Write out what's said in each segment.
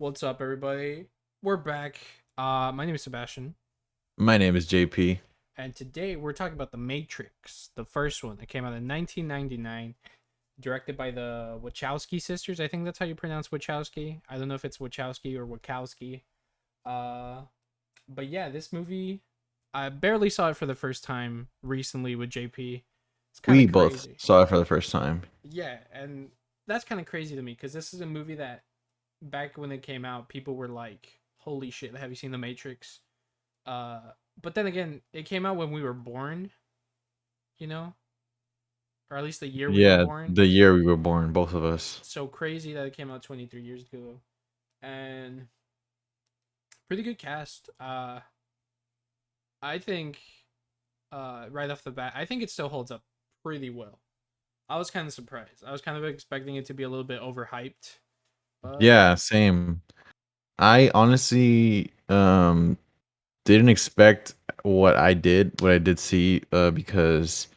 What's up, everybody? We're back. My name is Sebastian, My name is JP. and today we're talking about The Matrix, the first one that came out in 1999, directed by the Wachowski sisters. I think that's how you pronounce Wachowski. I don't know if it's Wachowski or Wachowski. Uh, but yeah, this movie, I barely saw it for the first time recently with JP. It's kind of We both crazy. saw it for the first time. Yeah, and that's kind of crazy to me because this is a movie that back when it came out, people were like, "Holy shit, have you seen The Matrix?" Uh, but then again, it came out when we were born, you know, or at least the year we were Yeah, born. the year we were born, both of us. So crazy that it came out 23 years ago, and pretty good cast. I think, right off the bat, I think it still holds up pretty well. I was kind of surprised. I was kind of expecting it to be a little bit overhyped, but Yeah, same. I honestly didn't expect what I did see because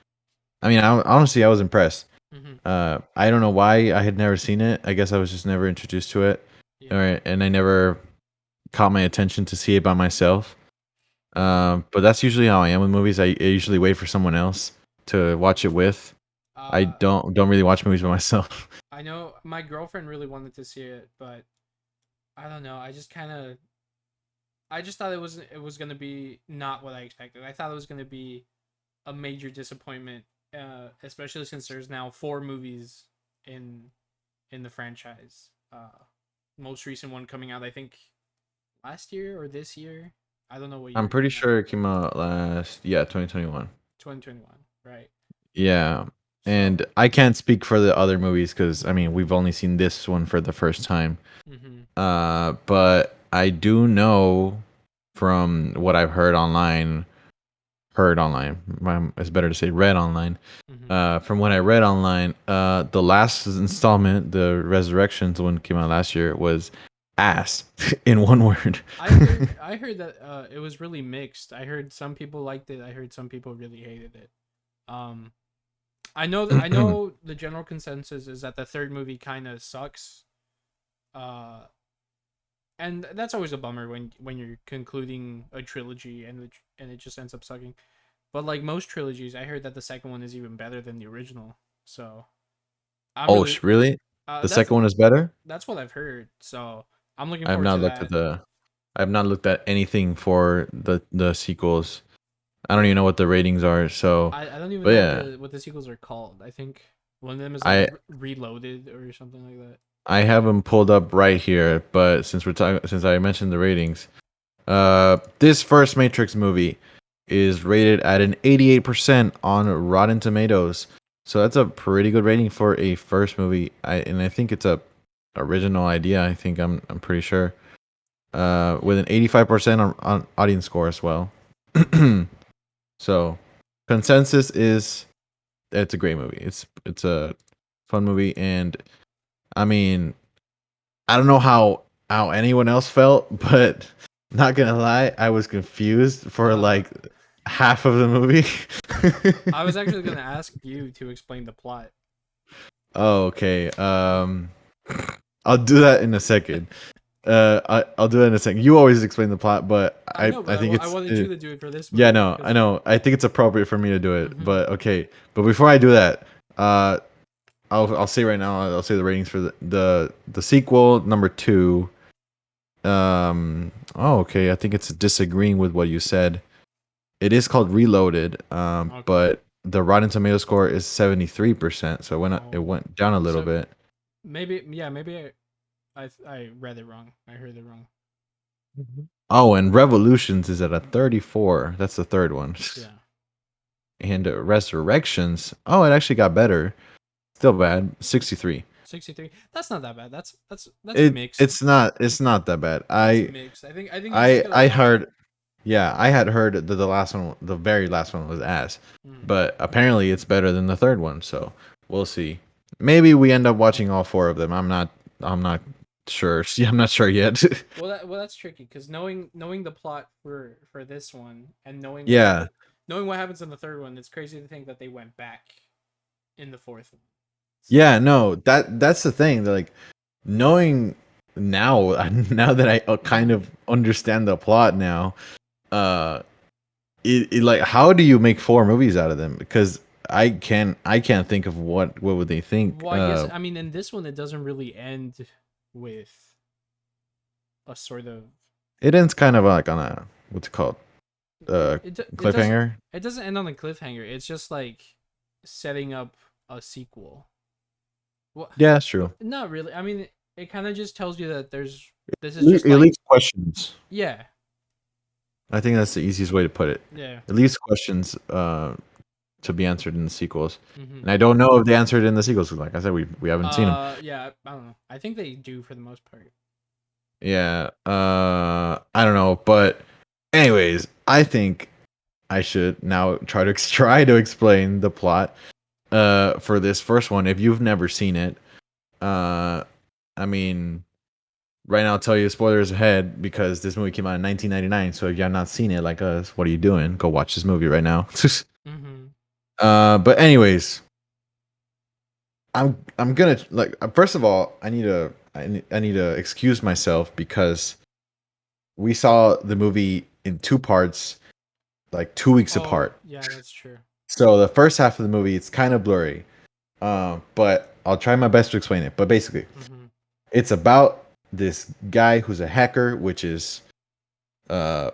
I mean, honestly I was impressed. mhm, I don't know why I had never seen it. I guess I was just never introduced to it. yeah. Or and I never caught my attention to see it by myself. Mhm. But that's usually how I am with movies. I usually wait for someone else to watch it with. I Uh, don't really watch movies by myself. I know my girlfriend really wanted to see it, but I don't know. I just thought it was gonna be not what I expected. I thought it was gonna be a major disappointment, especially since there's now four movies in in the franchise. Most recent one coming out, I think, last year or this year. I don't know what year I'm it pretty came out. sure it came out last, yeah, 2021. 2021, right? Yeah. And So, I can't speak for the other movies because I mean we've only seen this one for the first time. hmm But I do know from what I've heard online. It's better to say read online. hmm From what I read online, the last installment, the Resurrections one came out last year, was ass in one word. I heard that it was really mixed. I heard some people liked it. I heard some people really hated it. Um, I know the general consensus is that the third movie kind of sucks. Uh, and that's always a bummer when you're concluding a trilogy and it just ends up sucking. But like most trilogies, I heard that the second one is even better than the original. So I'm Oh, really really? The that's second one is better? that's what I've heard. So I'm looking I have forward not to looked at that. the I have not looked at anything for the sequels. I don't even know what the ratings are, so I don't even but know yeah. what the sequels are called. I think one of them is like I Reloaded or something like that. I have them pulled up right here, but since I mentioned the ratings, this first Matrix movie is rated at an 88% on Rotten Tomatoes. So that's a pretty good rating for a first movie. I think it's a original idea. I'm pretty sure. With Yeah. an 85% on audience score as well. hmm So consensus is it's a great movie. It's a fun movie, and I mean I don't know how anyone else felt, but not gonna lie, I was confused for Uh, like half of the movie. I was actually gonna ask you to explain the plot. Oh, okay. I'll do that in a second. I'll do that in a second. You always explain the plot, but I know, I but think I it's wanted you to do it for this yeah, movie no, I because. know. I think it's appropriate for me to do it, hmm but okay. But before I do that, uh, I'll say right now. I'll say the ratings for the sequel number two. Oh, okay. I think it's disagreeing with what you said. It is called Reloaded. Okay. But the Rotten Tomato score is 73%, so it Oh, went down a little so bit. maybe I read it wrong. I heard it wrong. Mhm. Oh, and Revolutions is at a 34. That's the third one. Yeah, And Resurrections. Oh, it actually got better. Still bad. 63. 63. That's not that bad. That's It mixed. it's not that bad. That's mixed. I think you still I like it. heard yeah, I had heard that the last one, the very last one was ass. Mm. But apparently it's better than the third one, so we'll see. Maybe we end up watching all four of them. I'm not sure. See, I'm not sure yet. That's tricky because knowing the plot for this one and Yeah. knowing what happens in the third one, it's crazy to think that they went back in the fourth one. Yeah, So no. That's the thing. Like knowing now now that I kind of understand the plot now, uh, it like how do you make four movies out of them? Because I can't think of what would they think. Well, I guess I mean in this one it doesn't really end with a sort of It ends kind of like on a what's it called it doesn't cliffhanger. end on a cliffhanger. It's just like setting up a sequel. Well, Yeah, that's true. not really. I mean, it kind of just tells you that there's this is It just like leaves questions. yeah, I think that's the easiest way to put it. yeah. It leaves questions to be answered in the sequels, Hmm. and I don't know if they answered it in the sequels. 'Cause like I said, we haven't seen them. Yeah, I don't know. I think they do for the most part. Yeah, I don't know, but anyways, I think I should now try to explain the plot for this first one. If you've never seen it, uh, I mean, right now I'll tell you spoilers ahead because this movie came out in 1999. So if you have not seen it, like us, what are you doing? Go watch this movie right now. Hmm. But anyways, I'm gonna like first of all, I need to excuse myself because we saw the movie in two parts, like 2 weeks Oh, apart. yeah, that's true. So the first half of the movie it's kind of blurry, but I'll try my best to explain it. But basically, Hmm. it's about this guy who's a hacker, which is, uh,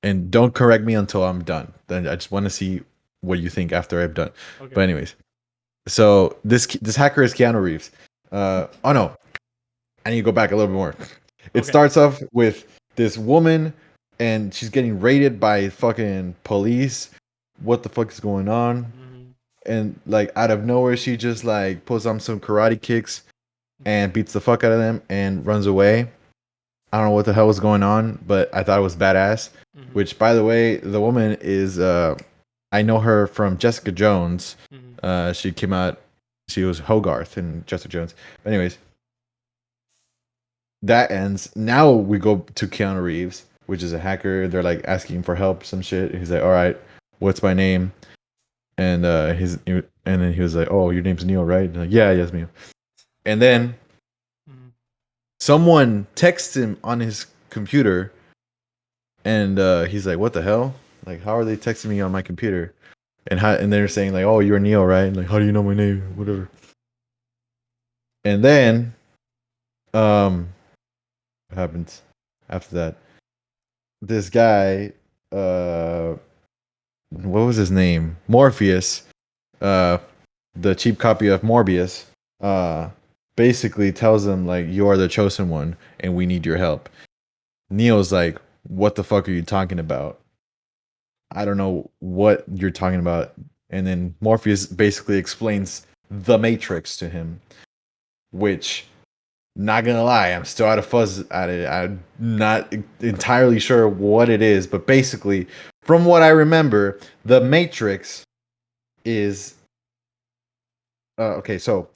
and don't correct me until I'm done. Then I just want to see what you think after I'm done. But Okay. anyways, so this hacker is Keanu Reeves. Oh no, I need to go back a little bit more. It Okay. starts off with this woman, and she's getting raided by fucking police. What the fuck is going on? Hmm. And like out of nowhere, she just like pulls on some karate kicks and beats the fuck out of them and runs away. I don't know what the hell was going on, but I thought it was badass. Hmm. Which, by the way, the woman is I know her from Jessica Jones. Hmm. She came out. She was Hogarth in Jessica Jones. Anyways, that ends. Now we go to Keanu Reeves, which is a hacker. They're like asking for help, some shit. He's like, "All right, what's my name?" And then he was like, "Oh, your name's Neil, right?" And like, yeah, yes, Neil. And then Hmm. someone texts him on his computer, and he's like, "What the hell? Like, how are they texting me on my computer?" And they're saying like, "Oh, you're Neil, right?" And like, how do you know my name? Whatever. And then what happens after that? This guy, uh, what was his name? Morpheus, uh, the cheap copy of Morbius, uh, basically tells him like, "You are the chosen one, and we need your help." Neo's like, "What the fuck are you talking about? I don't know what you're talking about." And then Morpheus basically explains the Matrix to him, which, not gonna lie, I'm still out of fuzz at it. I'm not entirely sure what it is, but basically, from what I remember, the Matrix is okay. So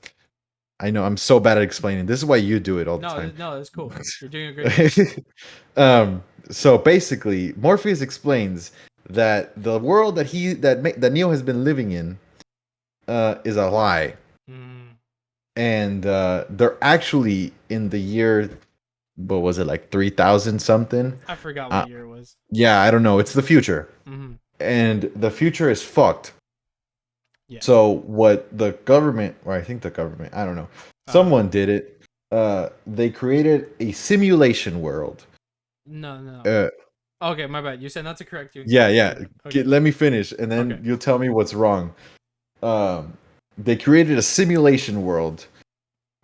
I know I'm so bad at explaining. This is why you do it all the No, time. no, that's cool. You're doing a great job. So basically, Morpheus explains that the world that Neo has been living in is a lie, Mm, and they're actually in the year, what was it, like 3,000 something? I forgot what Uh, year it was. yeah, I don't know. It's the future, Hmm. and the future is fucked. Yeah. So what the government, or I think the government, I don't know, Uh, someone did it. They created a simulation world. no, no, no. Uh, Okay, my bad. You said not to correct you until yeah, after yeah. you're done. Okay. Let me finish, and then Okay. you'll tell me what's wrong. Um, they created a simulation world,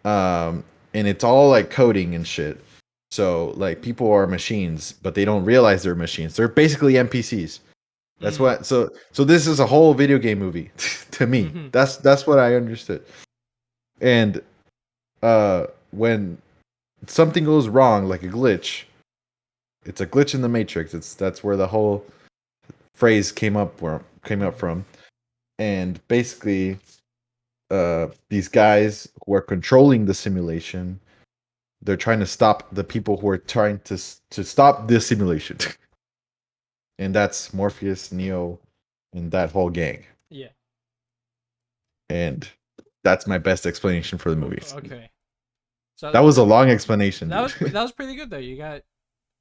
um, and it's all like coding and shit. So like people are machines, but they don't realize they're machines. They're basically NPCs. That's Hmm. what. So this is a whole video game movie to me. Hmm. That's what I understood. And when something goes wrong, like a glitch, it's a glitch in the matrix. That's where the whole phrase came up Hmm. from. And basically, these guys who are controlling the simulation, they're trying to stop the people who are trying to stop this simulation. And that's Morpheus, Neo, and that whole gang. Yeah. And that's my best explanation for the movie. Okay. So That was a long explanation, that dude. was that was pretty good though. You got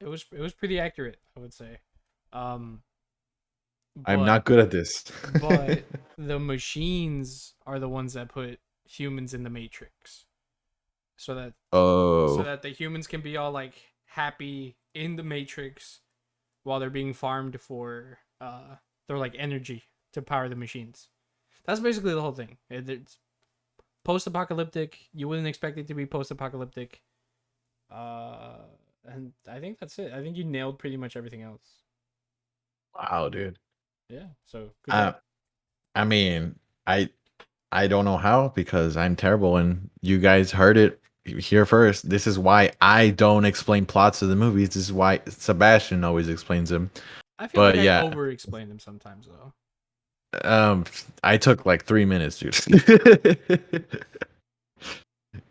it was pretty accurate, I would say. Um, I'm but not good at this. but the machines are the ones that put humans in the matrix, so that Oh, the humans can be all like happy in the matrix while they're being farmed for their like energy to power the machines. That's basically the whole thing. It's post-apocalyptic. You wouldn't expect it to be post-apocalyptic. Uh, and I think that's it. I think you nailed pretty much everything else. wow, dude. Yeah. So good Uh, job. I mean, I I don't know how because I'm terrible and you guys heard it here first. This is why I don't explain plots of the movies. This is why Sebastian always explains them. I feel like But I yeah, over-explain them sometimes though. um, I took like 3 minutes, dude.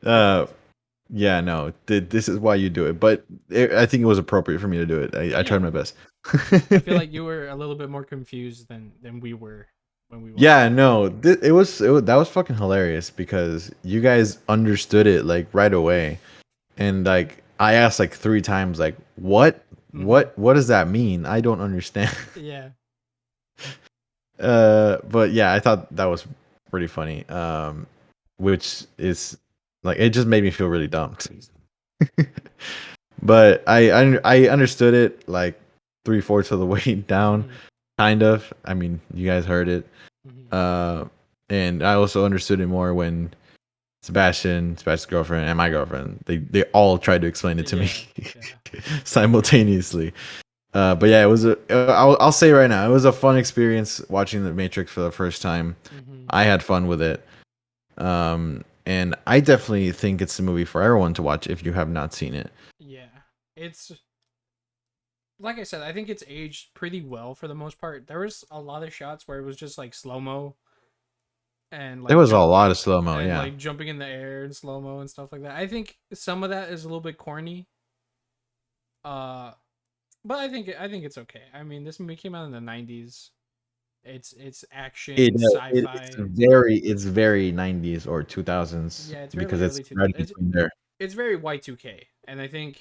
uh, But yeah, no, this is why you do it. But I think it was appropriate for me to do it. I tried yeah, my best. I feel like you were a little bit more confused than we were when we watched Yeah, it. no, it was that was fucking hilarious because you guys understood it like right away, and like I asked like 3 times, like Mm-hmm. what does that mean? I don't understand. Yeah. But yeah, I thought that was pretty funny. Which is like it just made me feel really dumb. But I understood it like 3/4 of the way down, Mm-hmm. kind of. I mean, you guys heard it. Mm-hmm. Uh, and I also understood it more when Sebastian's girlfriend, and my girlfriend, they all tried to explain it to me Yeah. Yeah. simultaneously. But yeah, it was I'll say right now, it was a fun experience watching The Matrix for the first time. Mm-hmm. I had fun with it. And I definitely think it's a movie for everyone to watch if you have not seen it. Yeah. It's like I said, I think it's aged pretty well for the most part. There was a lot of shots where it was just like slow mo and There like was a lot of slow mo, yeah. jumping in the air and slow mo and stuff like that. I think some of that is a little bit corny. Uh, but I think it's okay. I mean, this movie came out in the '90s. It's action, sci-fi. It's very 90s or 2000s Yeah, it's because really it's early 2000s. right between there. It's very Y2K, and I think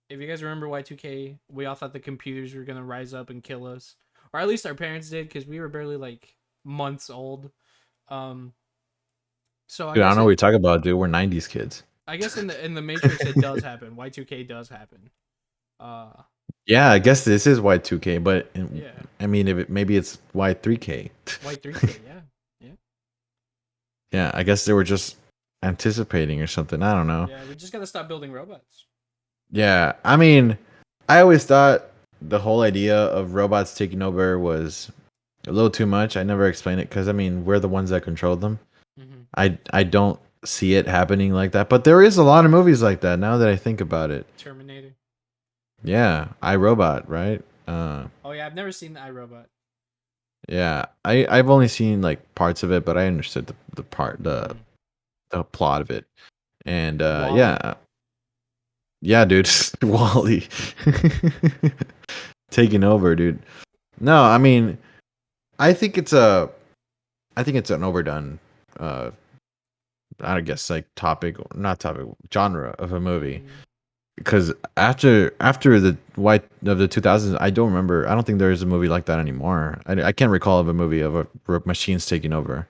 if you guys remember Y2K, we all thought the computers were gonna rise up and kill us, or at least our parents did, because we were barely like months old. Um, so Dude, I don't know what you're talking about, dude. We're 90s kids. I guess in the Matrix it does happen. Y2K does happen. Uh, Yeah, I guess this is Y2K, but yeah, I mean, if maybe it's Y3K. Y3K, yeah, yeah, Yeah, I guess they were just anticipating or something. I don't know. yeah. We just gotta stop building robots. Yeah, I mean, I always thought the whole idea of robots taking over was a little too much. I never explained it because I mean, we're the ones that control them. Mm-hmm. I don't see it happening like that, but there is a lot of movies like that now that I think about it. Terminator. Yeah, iRobot, right? Oh yeah, I've never seen iRobot. Yeah, I've only seen like parts of it, but I understood Mm-hmm. the plot of it, and Wally. yeah, yeah, dude, Wally taking over, dude. No, I mean, I think it's a, I think it's an overdone, uh, I guess like topic, not topic, genre of a movie. Mm-hmm. Because after the white of the 2000s, I don't remember. I don't think there is a movie like that anymore. I can't recall of a movie of machines taking over.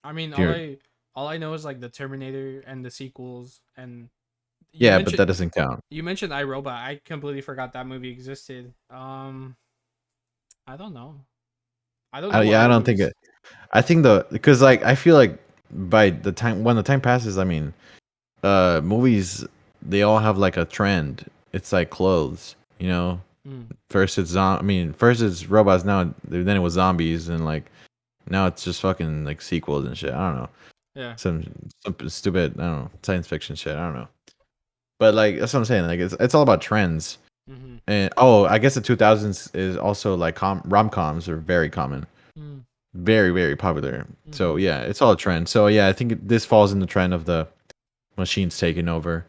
I mean, If you're, all I know is like the Terminator and the sequels, and you yeah, but mentioned that doesn't count. iRobot. I completely forgot that movie existed. I don't know. I don't know what Yeah, I don't think movies. it. I think the because like I feel like by the time when the time passes, I mean, movies they all have like a trend. It's like clothes, you know. Mm, First it's I mean, first it's robots. Now then it was zombies, and like now it's just fucking like sequels and shit. I don't know. yeah. Some stupid, I don't know, science fiction shit. I don't know. But like that's what I'm saying. Like it's all about trends. Mm-hmm. And oh, I guess the 2000s is also like rom coms are very common, Mm, very very popular. So mm-hmm. yeah, it's all a trend. So yeah, I think this falls in the trend of the machines taking over.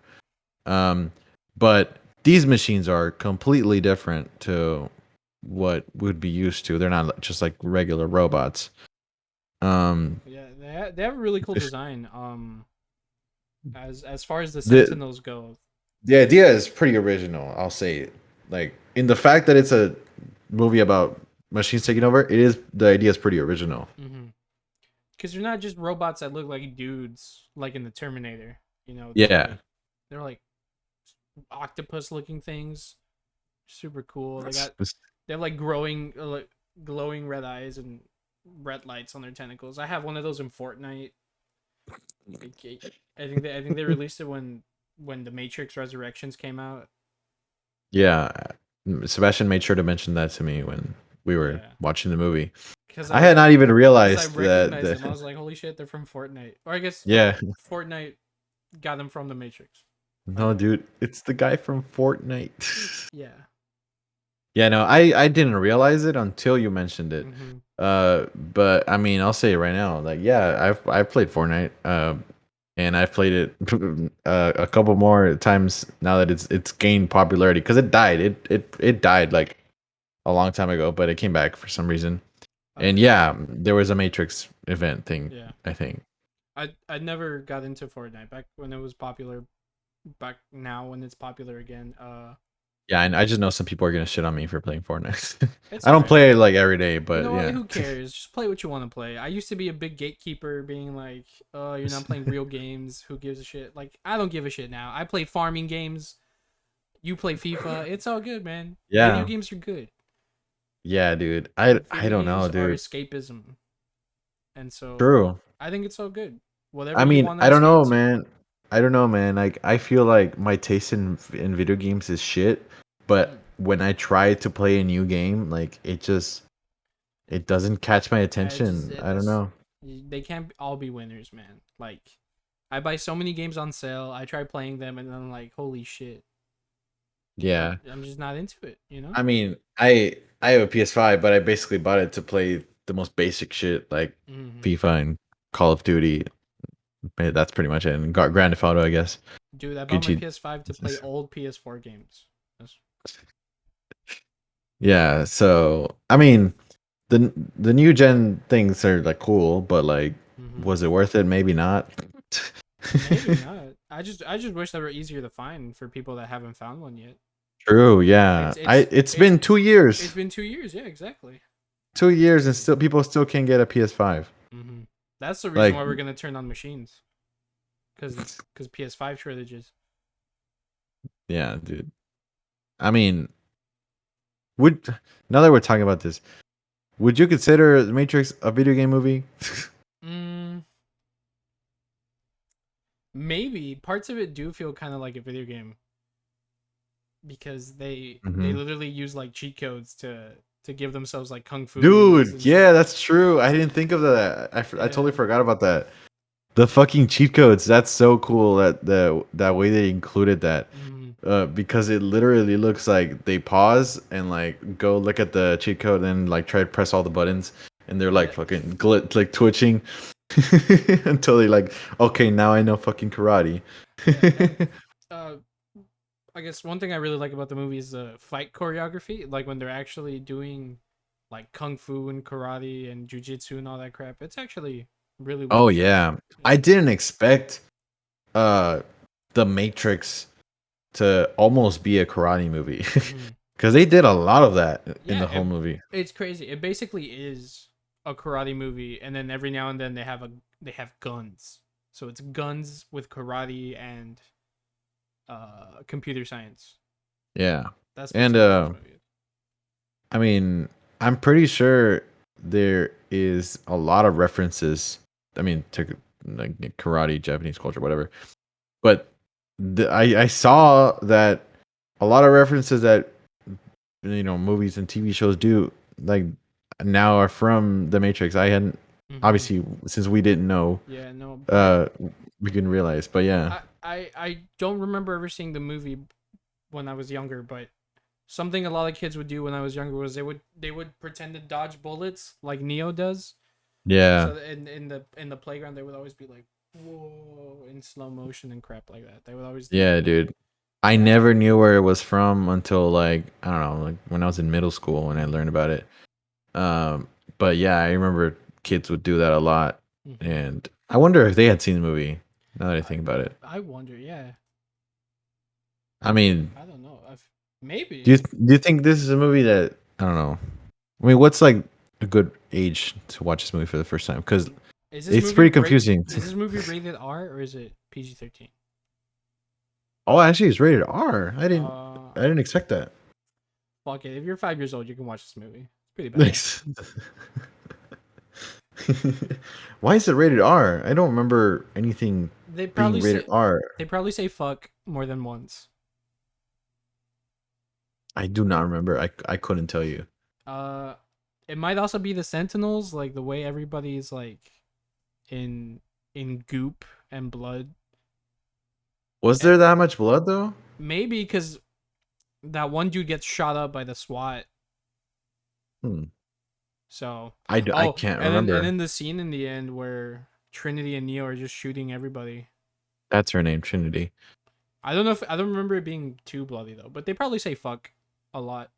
Um, but these machines are completely different to what would be used to. They're not just like regular robots. Um, Yeah, they have a really cool it's- design. As far as the the Sentinels go. the idea is pretty original. I'll say, like in the fact that it's a movie about machines taking over, it is the idea is pretty original. Mm-hmm. Because they're not just robots that look like dudes, like in the Terminator. Yeah, They're like octopus looking things. Super cool. They have like glowing red eyes and red lights on their tentacles. I have one of those in Fortnite. I think they released it when the Matrix Resurrections came out. yeah. Sebastian made sure to mention that to me when we were Yeah, watching the movie. because I had not even I realized that. recognized them. I was like, holy shit, they're from Fortnite. Or I guess Yeah, Fortnite got them from the Matrix. I no, don't know. dude, it's the guy from Fortnite. Yeah. Yeah, no, I didn't realize it until you mentioned it. Mm-hmm. But I mean, I'll say it right now. Like, yeah, I've played Fortnite. And I've played it a couple more times now that it's gained popularity because it died. It died like a long time ago, but it came back for some reason. And Okay. yeah, there was a Matrix event thing, Yeah. I think. I never got into Fortnite back when it was popular. Back now when it's popular again. Yeah, and I just know some people are gonna shit on me for playing Fortnite. It's I don't alright. play it like every day, You but know what? yeah. Who cares? Just play what you want to play. I used to be a big gatekeeper, being like, "Oh, you're not playing real games. Who gives a shit?" Like, I don't give a shit now. I play farming games. You play FIFA. It's all good, man. Video Yeah, games are good. yeah, dude. I Video don't know, games are dude. escapism, and so True. I think it's all good. Whatever I you mean, want to I don't escape know, to. man. I don't know, man. Like, I feel like my taste in video games is shit. But Mm. when I try to play a new game, like it doesn't catch my attention. I don't That's know. they can't all be winners, man. Like, I buy so many games on sale. I try playing them, and then I'm like, holy shit, Yeah. I'm just not into it. You know? I mean, I have a PS5, but I basically bought it to play the most basic shit like Hmm. FIFA and Call of Duty. That's pretty much it. And got Grand Theft Auto, I guess. Dude, I bought my Gucci. PS5 to play old PS4 games. Yeah. So I mean, the new gen things are like cool, but like, Mm-hmm. was it worth it? Maybe not. Maybe not. I just wish they were easier to find for people that haven't found one yet. True. Yeah. It's I it's it's it's been 2 it's years. been 2 years. Yeah, exactly. 2 years and still people still can't get a PS5. Mm-hmm. That's the reason Like, why we're gonna turn on machines, because PS5 shortages. yeah, dude. I mean, would now that we're talking about this, would you consider The Matrix a video game movie? Mm, maybe parts of it do feel kind of like a video game because they Hmm. literally use like cheat codes to give themselves like kung fu moves Dude, and shit. yeah, that's true. I didn't think of that. I totally Yeah. forgot about that. The fucking cheat codes. That's so cool that that way they included that. Mm-hmm. Because it literally looks like they pause and like go look at the cheat code and like try to press all the buttons and they're like Yeah. fucking like twitching until they like, okay, now I know fucking karate. Yeah. And uh I guess one thing I really like about the movie is the fight choreography. Like when they're actually doing like kung fu and karate and jujitsu and all that crap. It's actually really well Oh done. yeah. I Yeah. didn't expect uh the Matrix to almost be a karate movie. Hmm. Because they did a lot of that in Yeah, the whole movie. it's crazy. It basically is a karate movie, and then every now and then they have guns. So it's guns with karate and computer science. Yeah. That's And basically what this movie is. I mean, I'm pretty sure there is a lot of references. I mean, to like karate, Japanese culture, whatever. But I saw that a lot of references that movies and TV shows do like now are from The Matrix. I hadn't Hmm. obviously since we didn't know, Yeah, no, uh, we couldn't realize. But yeah, I don't remember ever seeing the movie when I was younger, but something a lot of kids would do when I was younger was they would pretend to dodge bullets like Neo does. yeah, So in the playground they would always be like, whoa, in slow motion and crap like that. They would always do yeah, that. dude. I And never knew where it was from until like I don't know, like when I was in middle school when I learned about it. Um, but yeah, I remember kids would do that a lot, mhm. and I wonder if they had seen the movie. Now that I think about it, I wonder. Yeah, I mean, I don't know. do Maybe you think this is a movie that I don't know? I mean, what's like a good age to watch this movie for the first time? Because is this it's movie pretty confusing. Is this movie rated R or is it PG-13? Oh, actually, it's rated R. Uh, I didn't expect that. Fuck it. If you're 5 years old, you can watch this movie. It's pretty badass. Nice. Why is it rated R? I don't remember anything They being probably rated say R. they probably say fuck more than once. I do not remember. I couldn't tell you. Uh, it might also be the Sentinels, like the way everybody's like in goop and blood. Was Eh, there that much blood though? Maybe because that one dude gets shot up by the SWAT. Hmm. So, I oh, can't and remember. then the scene in the end where Trinity and Neo are just shooting everybody. That's her name, Trinity. I don't remember it being too bloody though, but they probably say fuck a lot.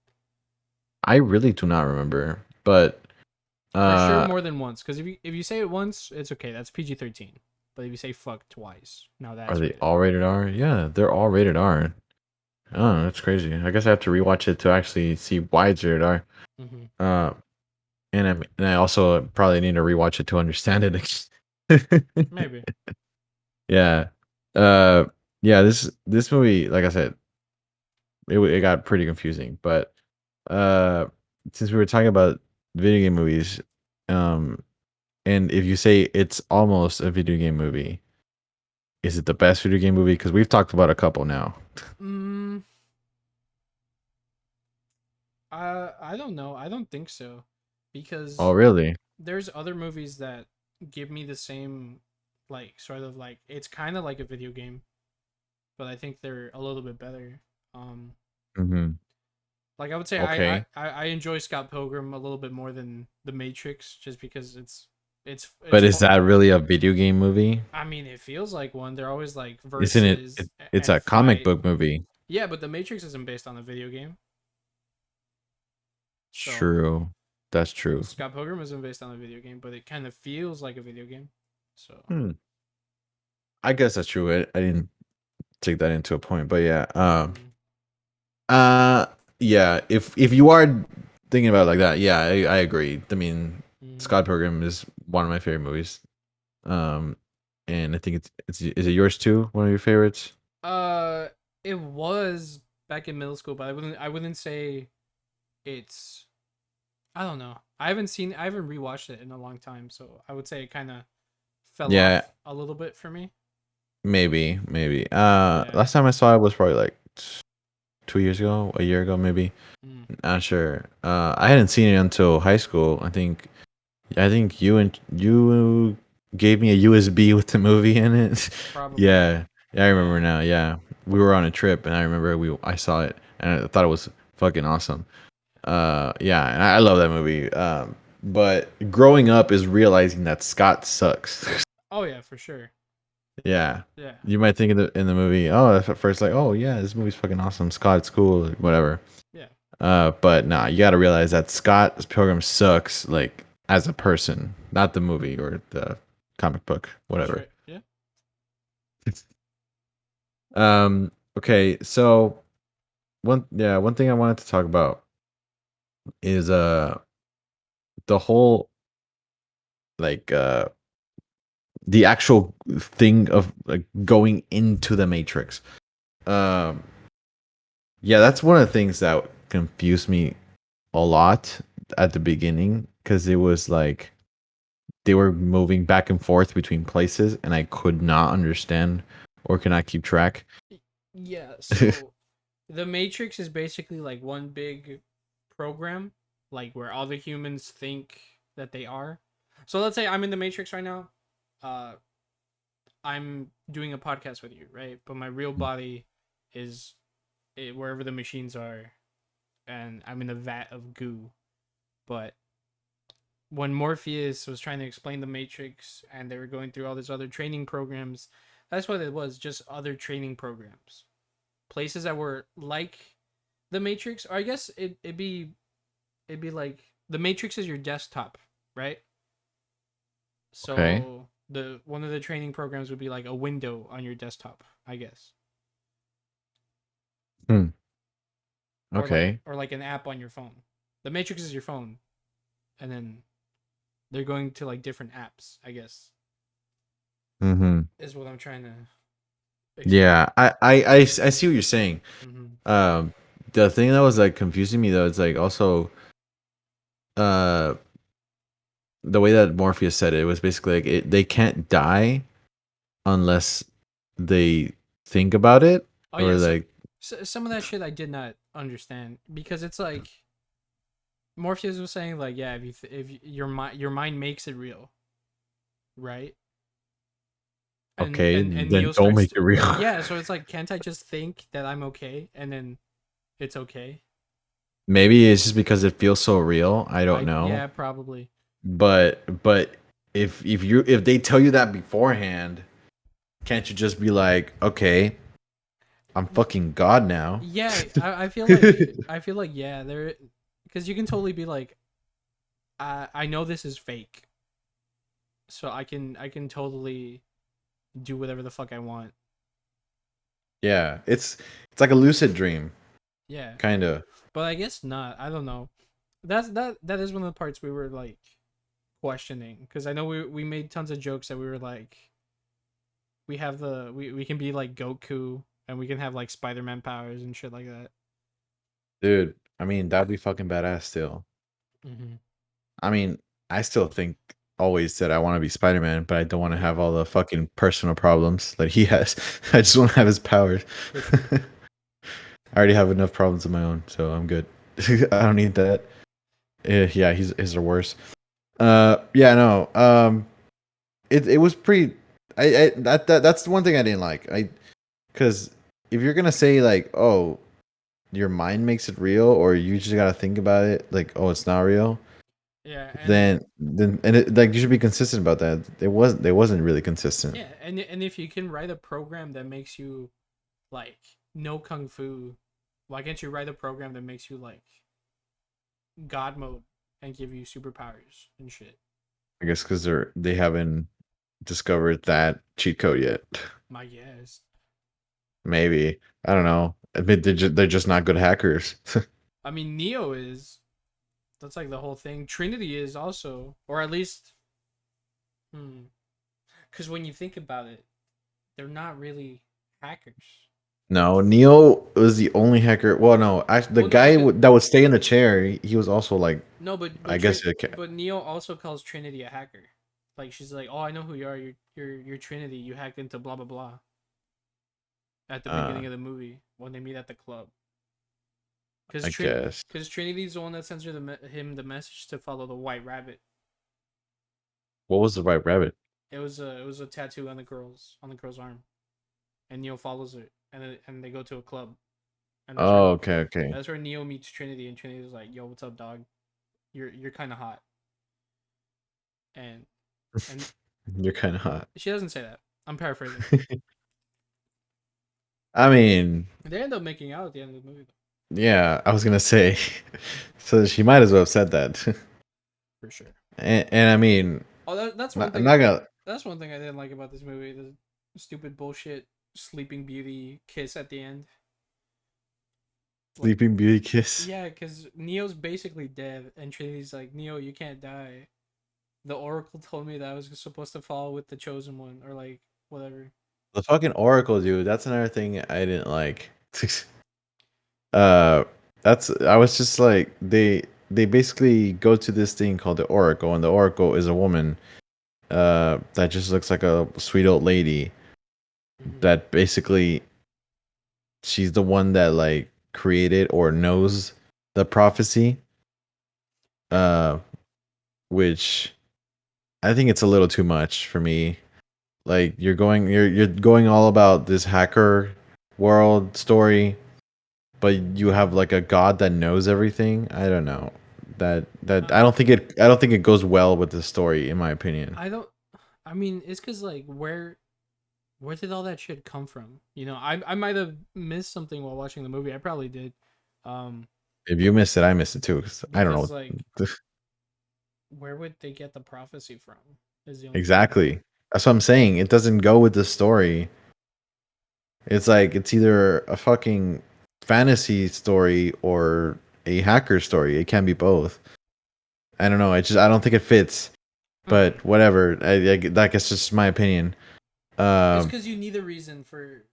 I really do not remember. But For sure uh more than once. Because if you say it once, it's okay. That's PG-13. But if you say fuck twice, now are that's they rated all R. rated R? Yeah, they're all rated R. Oh, that's crazy. I guess I have to rewatch it to actually see why it's rated R. Hmm. Uh and I also probably need to rewatch it to understand it. Maybe. Yeah. Uh yeah, this movie, like I said, it got pretty confusing, but uh since we were talking about video game movies, um and if you say it's almost a video game movie, is it the best video game movie? Because we've talked about a couple now. Mm, I don't know. I don't think so, Oh, because really? there's other movies that give me the same, like, sort of like it's kind of like a video game, but I think they're a little bit better. Um, Mm-hmm. like I would say Okay. I enjoy Scott Pilgrim a little bit more than The Matrix, just because it's But is that really a video game movie? I mean, it feels like one. They're always like Isn't it, verses it's and a comic fight. book movie. Yeah, but The Matrix isn't based on a video game. So True. That's true. Scott Pilgrim isn't based on a video game, but it kind of feels like a video game. So Hmm. I guess that's true. I didn't take that into a point, but yeah. mm, Uh yeah, if you are thinking about it like that, yeah, I agree. I mean, mm. Scott Pilgrim is one of my favorite movies. Um and I think it's is it yours too? One of your favorites? uh, it was back in middle school, but I wouldn't say it's. I don't know. I haven't rewatched it in a long time, so I would say it kind of fell Yeah, off a little bit for me. maybe. Yeah. Last time I saw it was probably like 2 years ago, a year ago maybe. Mm, Not sure. I hadn't seen it until high school. I think you gave me a USB with the movie in it. probably. Yeah, yeah, I remember Yeah. now. Yeah, we were on a trip, and I remember I saw it, and I thought it was fucking awesome. Yeah, and I love that movie. But growing up is realizing that Scott sucks. Oh yeah, for sure. Yeah, Yeah. you might think in the movie, oh, at first like, oh yeah, this movie's fucking awesome. Scott's cool, whatever. Yeah. But nah, you got to realize that Scott Pilgrim sucks, like as a person, not the movie or the comic book, whatever. Straight. Yeah. Okay, so one thing I wanted to talk about is the whole like the actual thing of like going into the Matrix. Um, yeah, that's one of the things that confused me a lot at the beginning because it was like they were moving back and forth between places and I could not understand or could not keep track. Yeah. So the Matrix is basically like one big program, like where all the humans think that they are. So let's say I'm in the Matrix right now. Uh, I'm doing a podcast with you, right? But my real body is wherever the machines are, and I'm in a vat of goo. But when Morpheus was trying to explain the Matrix and they were going through all these other training programs, that's what it was, just other training programs. Places that were like the Matrix, or I guess it'd be like the Matrix is your desktop, right? Okay. So the one of the training programs would be like a window on your desktop, I guess, Hmm. Okay. or like an app on your phone. The Matrix is your phone, and then they're going to like different apps, I guess, Mm-hmm. is what I'm trying to explain. Yeah, I see what you're saying. Mm-hmm. Um, the thing that was like confusing me though is like also uh the way that Morpheus said it was basically like they can't die unless they think about it Oh or yeah, like some of that shit I did not understand because it's like Morpheus was saying like yeah if your mind makes it real, right? okay, And then Neo don't starts make to, it real. yeah, so it's like can't I just think that I'm okay and then it's okay? Maybe it's just because it feels so real. I don't I know. yeah probably But if they tell you that beforehand, can't you just be like, okay, I'm fucking God now? yeah I feel like yeah there because you can totally be like I know this is fake so I can totally do whatever the fuck I want. Yeah, it's like a lucid dream, Yeah, kind of. but I guess not. I don't know. That is one of the parts we were like questioning because I know we made tons of jokes that we were like we can be like Goku and we can have like Spider-Man powers and shit like that. Dude, I mean, that'd be fucking badass still. Mm-hmm. I mean, I still think always that I want to be Spider-Man, but I don't want to Yeah, have all the fucking personal problems that he has. I just want to have his powers. for sure. I already have enough problems of my own, so I'm good. I don't need that. Yeah, his are worse. Yeah, no. It was pretty. That's the one thing I didn't like. Because if you're gonna say like, oh, your mind makes it real, or you just gotta think about it, like, oh, it's not real, Yeah, then and it, like you should be consistent about that. It wasn't really consistent. and if you can write a program that makes you like know kung fu, why can't you write a program that makes you like God mode and give you superpowers and shit? I guess because they haven't discovered that cheat code yet. My guess. Maybe I don't know. I mean, they're just not good hackers. I mean, Neo is. That's like the whole thing. Trinity is also, or at least, hmm. Because when you think about it, they're not really hackers. No, Neo was the only hacker. Well, no, the Well, no, guy because that would stay in the chair, he was also like, no, I guess, But Neo also calls Trinity a hacker. Like she's like, oh, I know who you are. You're Trinity. You hacked into blah blah blah at the uh, beginning of the movie when they meet at the club. I guess. Because Trinity's the one that sends him the message to follow the White Rabbit. What was the White Rabbit? It was a tattoo on the girl's arm, and Neo follows it, and they go to a club, and Oh, okay, okay. that's where Neo meets Trinity, and Trinity's like, "Yo, what's up, dog? You're kind of hot," and and You're kind of hot. she doesn't say that. I'm paraphrasing. I mean, They end up making out at the end of the movie, though, yeah, I was gonna say, so she might as well have said that. for sure. And I mean, Oh, that's one I'm thing. not gonna That's one thing I didn't like about this movie. The stupid bullshit Sleeping Beauty kiss at the end. Like, Sleeping Beauty kiss. yeah, because Neo's basically dead, and Trinity's like, Neo, you can't die. The Oracle told me that I was supposed to fall with the Chosen One, or like whatever. The fucking Oracle, dude. That's another thing I didn't like. uh, that's I was just like they basically go to this thing called the Oracle, and the Oracle is a woman that just looks like a sweet old lady Mm-hmm. that basically she's the one that like created or knows the prophecy, uh which I think it's a little too much for me. Like you're going all about this hacker world story, but you have like a god that knows everything. I don't know. That Uh, I don't think it goes well with the story in my opinion. I don't. I mean, it's because like where did all that shit come from? You know, I might have missed something while watching the movie. I probably did. Um, If you missed it, I missed it too. 'Cause I don't because like know. where would they get the prophecy from? Is the only thing. Exactly. That's what I'm saying. It doesn't go with the story. It's like it's either a fucking fantasy story or a hacker story. It can't be both. I don't know. I don't think it fits. Okay. But whatever. I guess just my opinion. It's Um, because you need a reason for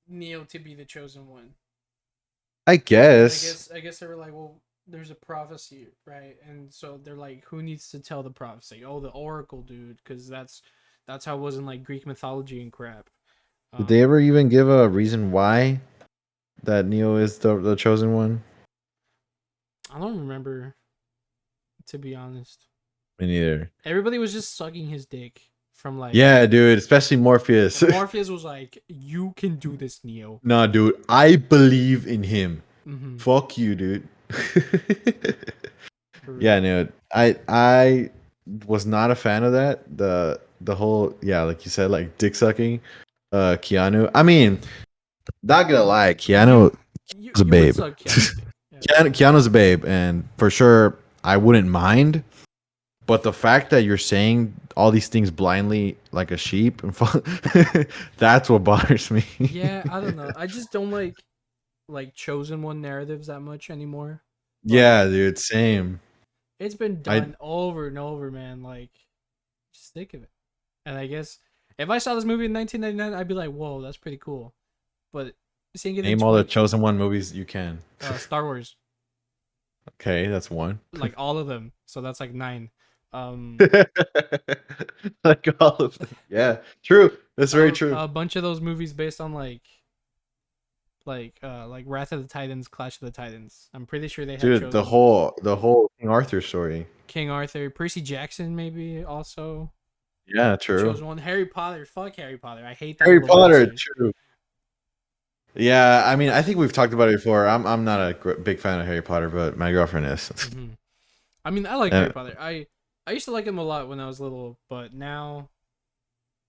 Neo to be the chosen one. I And I guess. guess I guess they were like, well, there's a prophecy, right? And so they're like, who needs to tell the prophecy? Oh, the Oracle dude, because that's how it was in like Greek mythology and crap. Did they Um, ever even give a reason why that Neo is the chosen one? I don't remember, to be honest. Me neither. Everybody was just sucking his dick from like Yeah, dude. Especially Morpheus. Morpheus was like, "You can do this, Neo." Nah, dude. I believe in him. Mm-hmm. Fuck you, dude. For Yeah, real. no. I was not a fan of that. The whole, yeah, like you said, like dick sucking. Keanu. I mean, not gonna lie, You Keanu you is a you would babe. suck Keanu's dick. Yeah. Keanu's a babe, and for sure I wouldn't mind. But the fact that you're saying all these things blindly like a sheep, that's what bothers me. Yeah, I don't know. I just don't like chosen one narratives that much anymore. Like Yeah, dude, same. it's been I done over and over, man. Like just think of it. And I guess if I saw this movie in 1999, I'd be like, "Whoa, that's pretty cool." But seeing it in name all the 20 chosen one movies you can. Star Wars, Okay, that's one. like all of them. So that's like 9. Um Like all of them. Yeah, true. That's very true. a bunch of those movies based on like Wrath of the Titans, Clash of the Titans. I'm pretty sure they had Dude, the chosen ones. whole King Arthur story. King Arthur, Percy Jackson, maybe also Yeah, true. chosen one. Harry Potter, fuck Harry Potter. I hate that Harry little Potter, bastard. true. Yeah, I mean, I Like, think we've talked about it before. I'm not a big fan of Harry Potter, but my girlfriend is. hmm I mean, I like Harry And Potter. I used to like him a lot when I was little, but now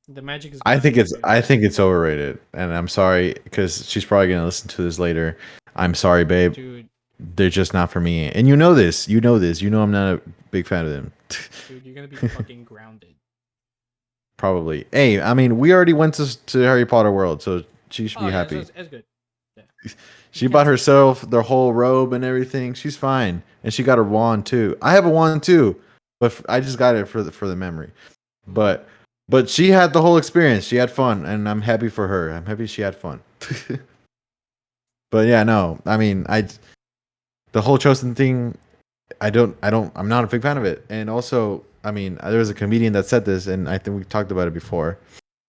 the magic is I gone, think it's dude. I think it's overrated. And I'm sorry because she's probably gonna listen to this later. I'm sorry, babe. Dude, They're just not for me. And you know this. You know this. You know I'm not a big fan of them. dude, you're gonna be fucking grounded. Probably. Hey, I mean, we already went to Harry Potter World, so she should Oh be yeah, happy. it's good. Yeah, you She can't bought say that. herself the whole robe and everything. She's fine, and she got her wand too. I have a wand too, but I just got it for the memory. Mhm. But she had the whole experience. She had fun, and I'm happy for her. I'm happy she had fun. But yeah, no, I mean, the whole chosen thing. I'm not a big fan of it. And also, I mean, there was a comedian that said this, and I think we talked about it before.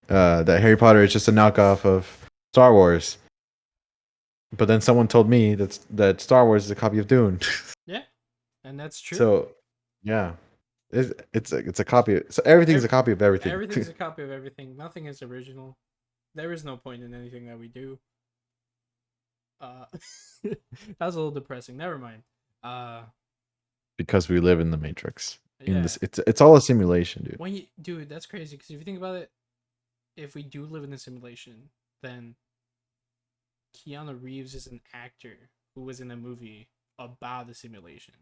That Harry Potter is just a knockoff of Star Wars. But then someone told me that Star Wars is a copy of Dune. Yeah, and that's true. So, yeah, it's a copy. So everything's a Ev- copy of everything. Everything's a copy of everything. Nothing is original. There is no point in anything that we do. Uh, that was a little depressing. Never mind. Uh, Because we live in the Matrix. In yeah. this, it's all a simulation, dude. When you, dude, that's crazy. Because if you think about it, if we do live in a simulation, then Keanu Reeves is an actor who was in a movie about a simulation,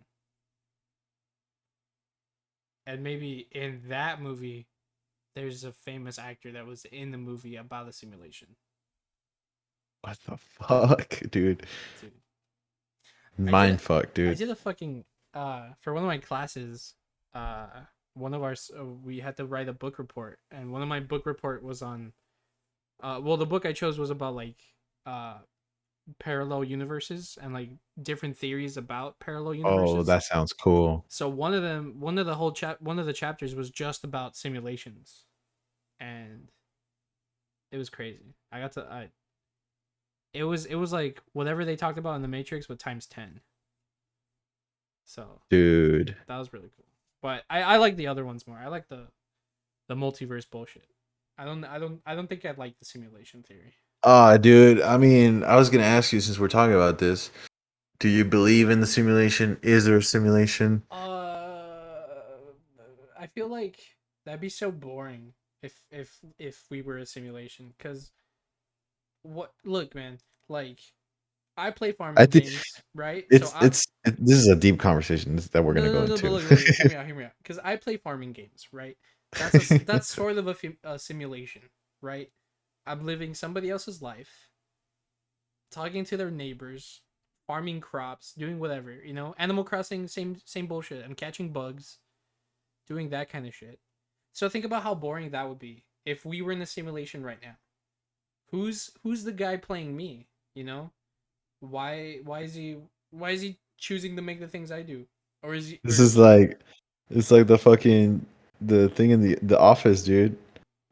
and maybe in that movie, there's a famous actor that was in the movie about a simulation. What the fuck, dude? Dude, I did Mind fuck, I dude. did a fucking for one of my classes, one of our we had to write a book report, and one of my book report was on well, the book I chose was about like uh parallel universes and like different theories about parallel Oh, universes. that sounds cool. So one of the chapters was just about simulations, and it was crazy. It was like whatever they talked about in the Matrix, but times 10. So Dude. that was really cool. But I like the other ones more. I like the multiverse bullshit. I don't think I'd like the simulation theory. Dude, I mean, I was gonna ask you since we're talking about this. Do you believe in the simulation? Is there a simulation? I feel like that'd be so boring if we were a simulation. Cause what? Look, man. Like I play I farming think games, right? So I this is a deep conversation that we're no gonna no go no no. But into. look, hear me out. Cause I play farming games, right? That's sort of a simulation, right? I'm living somebody else's life, talking to their neighbors, farming crops, doing whatever, Animal Crossing, same bullshit. I'm catching bugs, doing that kind of shit. So think about how boring that would be if we were in a simulation right now. Who's the guy playing me? You know, why is he choosing to make the things I do, or is he? This is like it's like the thing in the office, dude.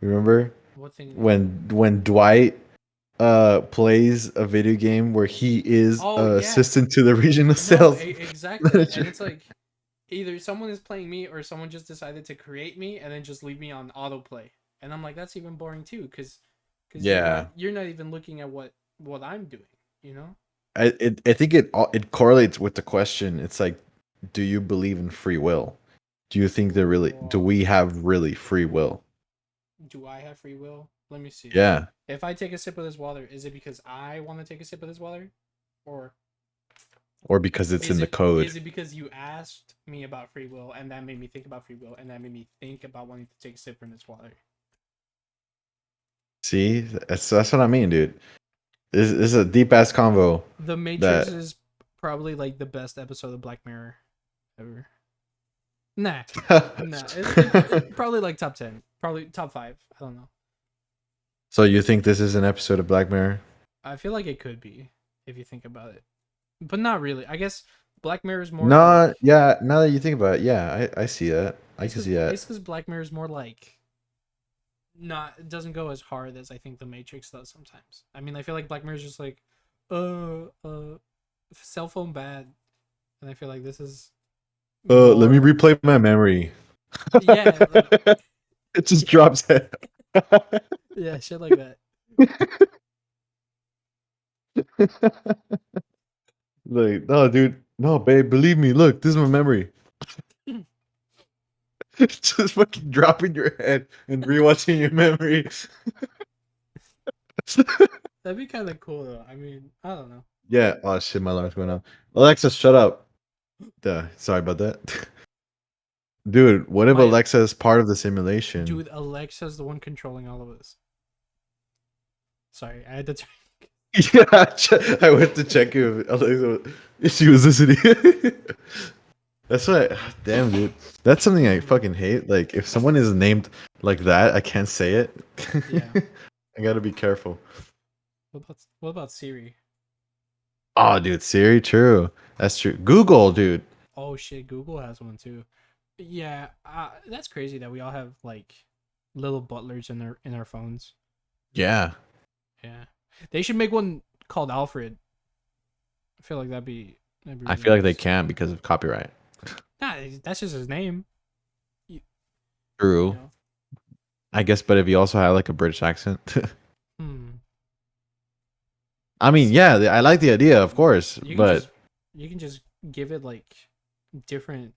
Remember What thing in the office? when Dwight plays a video game where he is Oh yeah, assistant to the regional no, sales exactly, and manager. it's like either someone is playing me or someone just decided to create me and then just leave me on autoplay, and I'm like, that's even boring too, because Yeah. you're not even looking at what I'm doing, you know. I think it correlates with the question. It's like, do you believe in free will? Do you think that really do Whoa. we have really free will? Do I have free will? Let me see. Yeah. If I take a sip of this water, is it because I want to take a sip of this water, or Or because it's in the code. is it because you asked me about free will and that made me think about free will and that made me think about wanting to take a sip from this water? See, that's what I mean, dude. This is a deep ass convo The Matrix that is probably like the best episode of Black Mirror ever. Nah, nah. It's probably like top 10, probably top 5. I don't know. So you think this is an episode of Black Mirror? I feel like it could be if you think about it, but not really. I guess Black Mirror is more like No, yeah, now that you think about it, yeah, I see that. I can see that. it's because Black Mirror is more like not it doesn't go as hard as I think the Matrix does sometimes. I mean, I feel like Black Mirror is just like, cell phone bad, and I feel like this is Let me more, replay my memory. yeah, It just drops it. yeah, shit like that. Like, no, dude, no, babe, believe me. Look, this is my memory. Just fucking dropping your head and rewatching your memory. That'd be kind of cool though. I mean, I don't know, Yeah. Oh shit, my alarm's going off. Alexa, shut up. Duh. Sorry about that. Dude, what if my Alexa is part of the simulation? dude. Alexa's the one controlling all of us. Sorry, I had to. Yeah, I went to check if Alexa if she was listening. That's what. Damn, dude. That's something I fucking hate. Like, if someone is named like that, I can't say it. Yeah. I gotta be careful. What about Siri? Oh, dude, Siri, true. That's true. Google, dude. Oh shit, Google has one too. Yeah, that's crazy that we all have like little butlers in our phones. Yeah. Yeah, they should make one called Alfred. I feel like that'd be I really feel like they nice. can't because of copyright. Nah, that's just his name. You, you True. know. I guess, but if you also have like a British accent. Hmm. I mean, yeah, I like the idea, of course, You can but just you can just give it like different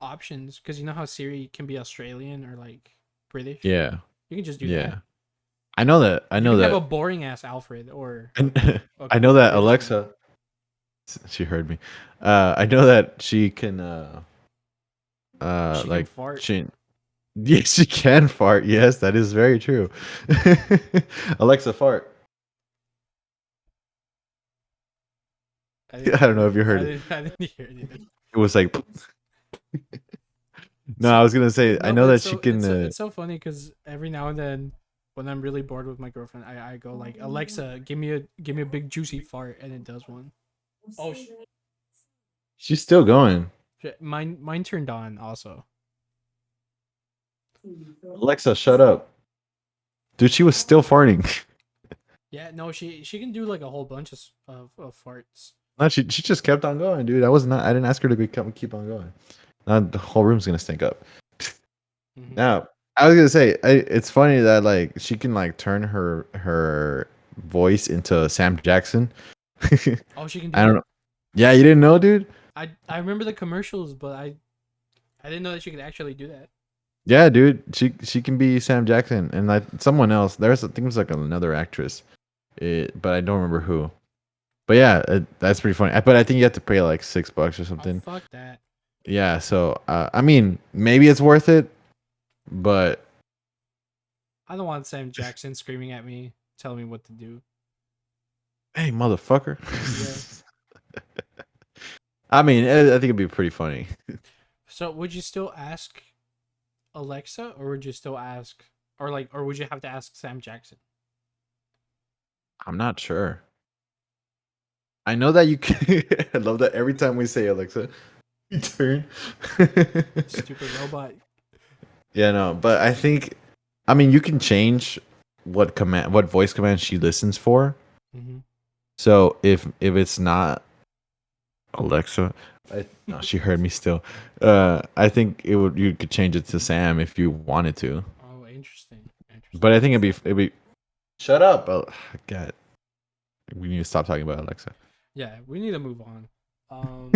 options because you know how Siri can be Australian or like British. yeah, You can just do that. yeah. I know that. I You know can have a that. boring ass Alfred or And a I know that British one. Alexa. She heard me. I know that she can. She can Like fart. she. Yes, she can fart. Yes, that is very true. Alexa, fart. I I didn't don't hear know if it. you I heard it. didn't. I didn't hear anything. It was like. No, I was gonna say. I No, know but that she can. it's so funny because every now and then, when I'm really bored with my girlfriend, I go like, Alexa, give me a big juicy fart, and it does one. Oh She's still going. shit, mine turned on also. Alexa, shut up, dude. She was still farting. Yeah, no, she can do like a whole bunch of farts. No, she just kept on going, dude. I was not. I didn't ask her to keep on going. Now the whole room's gonna stink up. Hmm. Now I was gonna say, it's funny that like she can like turn her voice into Sam Jackson. Oh, she can do I don't know. that. Yeah, you didn't know, dude. I remember the commercials, but I didn't know that she could actually do that. Yeah, dude. She can be Sam Jackson and like someone else. I think it was like another actress, but I don't remember who. But yeah, that's pretty funny. But I think you have to pay like $6 or Oh something. fuck that. Yeah. So I mean, maybe it's worth it. but I don't want Sam Jackson screaming at me, telling me what to do. hey, motherfucker. Yeah. I mean, I think it'd be pretty funny. So would you still ask Alexa, or would you still ask, or like, or would you have to ask Sam Jackson? I'm not sure. I know that you can. I love that every time we say Alexa, you turn. Stupid robot. Yeah, no, but I think, I mean, you can change what voice command she listens for. Mm-hmm. So if it's not Alexa, no, she heard me still. I think you could change it to Sam if you wanted to. Oh, interesting. But Interesting. I think it'd be. Shut up! God, we need to stop talking about Alexa. Yeah, we need to move on. Um,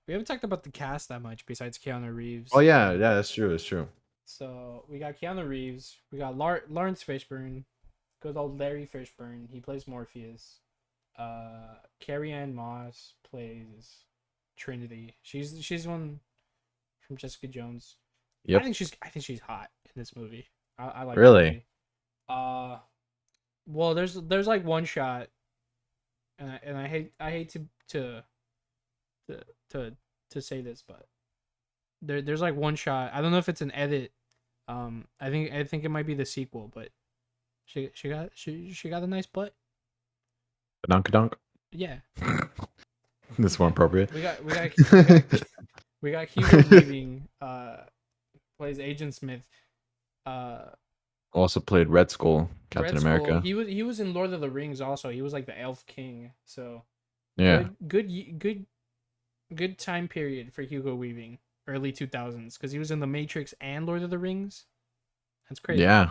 we haven't talked about the cast that much besides Keanu Oh Reeves. yeah, yeah, that's true. That's true. So we got Keanu Reeves, we got Lawrence Fishburne, good old Larry Fishburne. He plays Morpheus. Carrie Ann Moss plays Trinity. She's one from Jessica Jones. Yep. I think she's hot in this movie. I like the Really? movie. Well, there's like one shot, and I hate to to to say this, but there's like one shot. I don't know if it's an edit. I think it might be the sequel, but she got a nice butt. Dunk dunk. Yeah, This more appropriate. we got Hugo Weaving. Plays Agent Smith. Uh, Also played Red Skull, Captain Red Skull. America. He was in Lord of the Rings also. He was like the Elf King. So Yeah. good time period for Hugo Weaving. Early 2000s, because he was in The Matrix and Lord of the Rings. That's crazy. Yeah.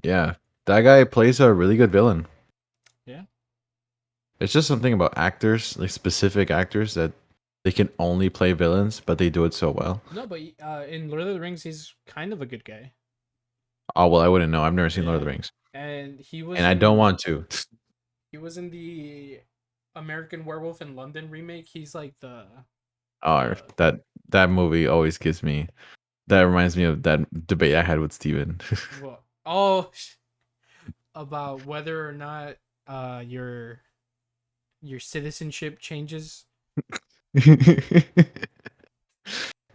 Yeah. That guy plays a really good villain. Yeah. It's just something about actors, like specific actors, that they can only play villains, but they do it so well. No, but in Lord of the Rings, he's kind of a good guy. Oh well, I wouldn't know. I've never seen Lord of Yeah. the Rings, And and I don't want to. he was in the American Werewolf in London remake. He's like the Oh, that movie always gives me. That reminds me of that debate I had with Steven. well, oh, about whether or not your citizenship changes.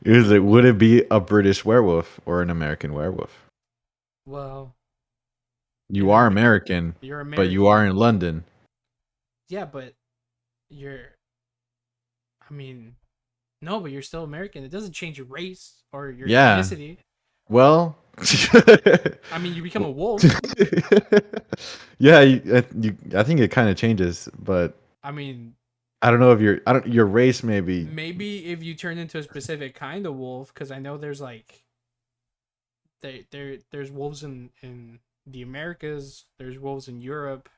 Is it would it be a British werewolf or an American werewolf? Well, You are American, you're but American. you are in London. Yeah, but you're. I mean, no, but you're still American. It doesn't change your race or your ethnicity. Well, I mean, you become a wolf. Yeah, I think it kind of changes, but I mean, I don't know if your race maybe. maybe if you turn into a specific kind of wolf, because I know there's like there's wolves in the Americas. There's wolves in Europe.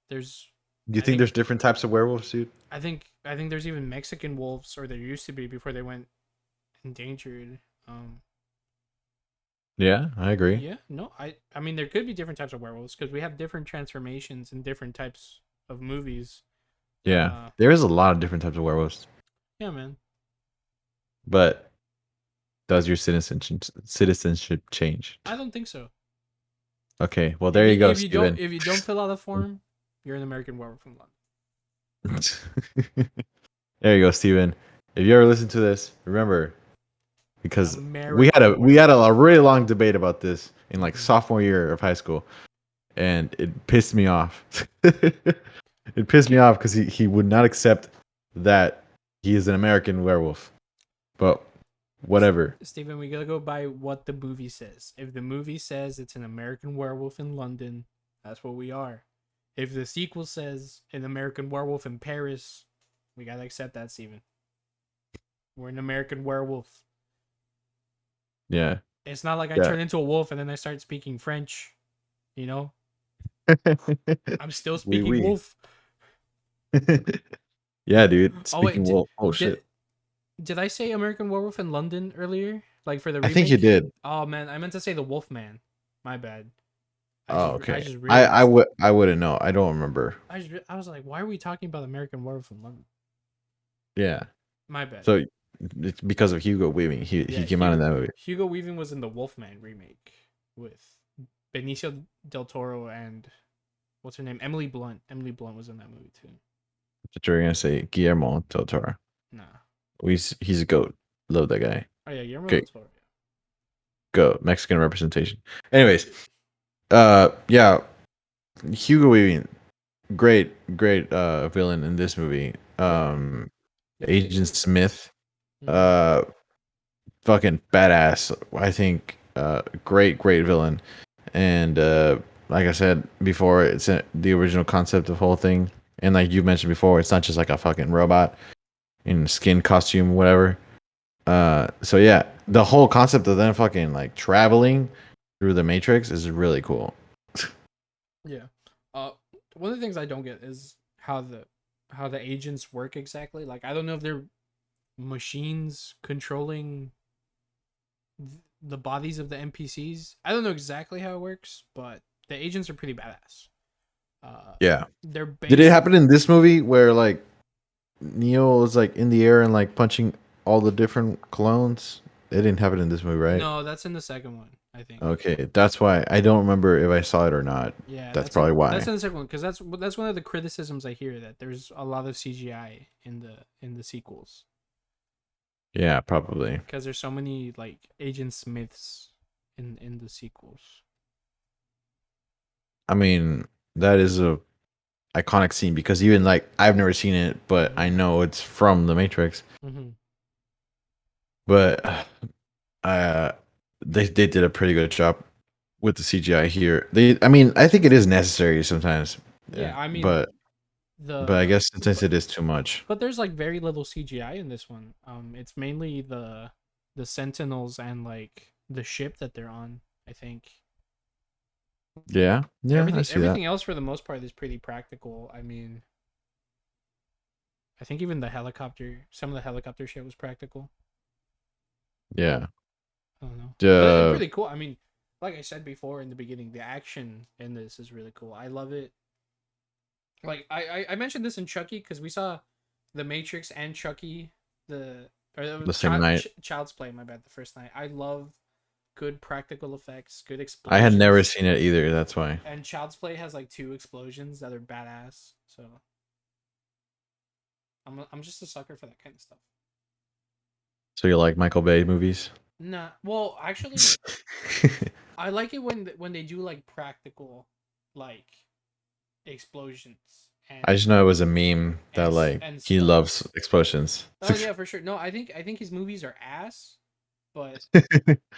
There's Do you think there's different types of werewolves, dude? I think there's even Mexican wolves, or there used to be before they went endangered. Yeah, I agree. Yeah, no, I mean there could be different types of werewolves because we have different transformations in different types of movies. Yeah, there is a lot of different types of werewolves. Yeah, man. But does your citizenship change? I don't think so. Okay, well there you go, Steven. If you don't fill out a form, you're an American werewolf from London. There you go, Steven. If you ever listen to this, remember, because American we had a really long debate about this in like sophomore year of high school, and it pissed me off. It pissed me off because he would not accept that he is an American werewolf. But whatever. Steven, we gotta go by what the movie says. If the movie says it's an American werewolf in London, that's what we are. If the sequel says an American werewolf in Paris, we gotta accept that, Steven. We're an American werewolf. Yeah. It's not like I turn into a wolf and then I start speaking French. You know? I'm still speaking wolf. Yeah, dude. Speaking wolf. Oh shit. Did I say American Werewolf in London earlier? Like for the remake? I think you did. Oh man, I meant to say the Wolfman. My bad. Okay. I just realized. I wouldn't know. I don't remember. I was like, why are we talking about American Werewolf in London? Yeah. My bad. So It's because of Hugo Weaving. He Yeah, came out in that movie. Hugo Weaving was in the Wolfman remake with Benicio del Toro and what's her name? Emily Blunt. Emily Blunt was in that movie too. But you're gonna say Guillermo del Toro. Nah. He's a goat. Love that guy. Oh yeah, Guillermo del Great Toro. goat. Mexican representation. Anyways, yeah, Hugo Weaving, great villain in this movie. Yeah. Agent Smith, Mm-hmm. uh fucking badass. I think great villain. And like I said before, the original concept of the whole thing. And like you mentioned before, it's not just like a fucking robot in skin costume, whatever. So yeah, the whole concept of them fucking like traveling through the Matrix is really cool. Yeah. Uh, One of the things I don't get is how the agents work exactly. Like I don't know if they're machines controlling the bodies of the NPCs. I don't know exactly how it works, but the agents are pretty badass. Yeah. They're Did it based. happen in this movie where like Neo was like in the air and like punching all the different clones? It didn't happen in this movie, right? No, that's in the second one, I think. Okay, that's why I don't remember if I saw it or not. Yeah, That's probably that's why. in the second one because that's one of the criticisms I hear that there's a lot of CGI in the sequels Yeah, probably. because there's so many like Agent Smiths in the sequels. I mean, that is a iconic scene because even like I've never seen it, but I Mm-hmm. know it's from The Matrix. Mm-hmm. But uh, they did a pretty good job with the CGI here. I mean, I think it is necessary sometimes, Yeah, I mean but I the guess since but it is too much. but there's like very little CGI in this one. It's mainly the Sentinels and like the ship that they're on. I think Yeah, I see that. everything else for the most part is pretty practical. I mean, I think even some of the helicopter shit was practical. Yeah. I don't know, but it's The pretty cool. I mean, like I said before in the beginning, the action in this is really cool. I love it. Like I mentioned this in Chucky because we saw the Matrix and Chucky the or it was the same night. Child's Play. My bad. The first night. I love good practical effects, good I had never explosions, seen it either. That's why. and Child's Play has like two explosions that are badass. So I'm just a sucker for that kind of stuff. So you like Michael Bay movies? Nah, well, actually, I like it when they do like practical, like explosions I just know it was a meme that like and he loves stunts. explosions. Oh yeah, for sure. No, I think his movies are ass, but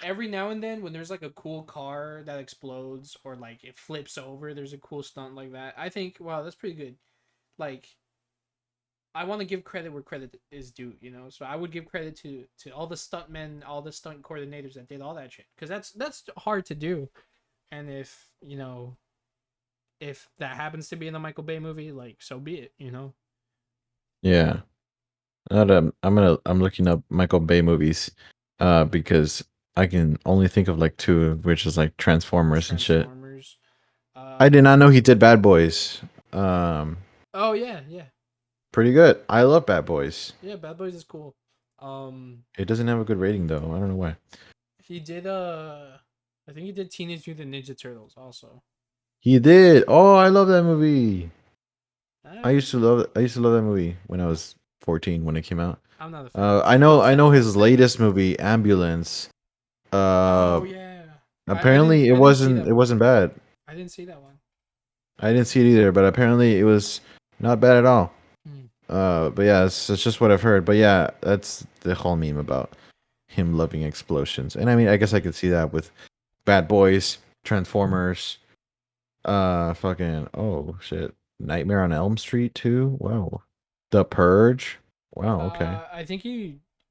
every now and then when there's like a cool car that explodes or like it flips over, there's a cool stunt like that. I think wow, that's pretty good. Like I want to give credit where credit is due, you know. So I would give credit to all the stuntmen, all the stunt coordinators that did all that shit because that's hard to do. And if you know if that happens to be in a Michael Bay movie, like so be it, you know. Yeah. I'm looking up Michael Bay movies, because I can only think of like two, which is like Transformers and shit. Transformers. I Uh did not know he did Bad Boys. Um, oh yeah, yeah. Pretty good. I love Bad Boys. Yeah, Bad Boys is cool. It doesn't have a good rating though. I don't know why. He did I think he did Teenage Mutant Ninja Turtles also. He did. Oh, I love that movie. Uh, I used to love that movie when I was 14 when it came out. I'm not a fan. I know his latest movie, Ambulance. Uh, Oh yeah. Apparently I didn't see that it one. wasn't bad. I didn't see that one. I didn't see it either, but apparently it was not bad at all. Hmm. But yeah, it's just what I've heard. But yeah, that's the whole meme about him loving explosions. And I mean, I guess I could see that with Bad Boys, Transformers, fucking oh shit, Nightmare on Elm Street too. Wow, The Purge. Wow, okay. I think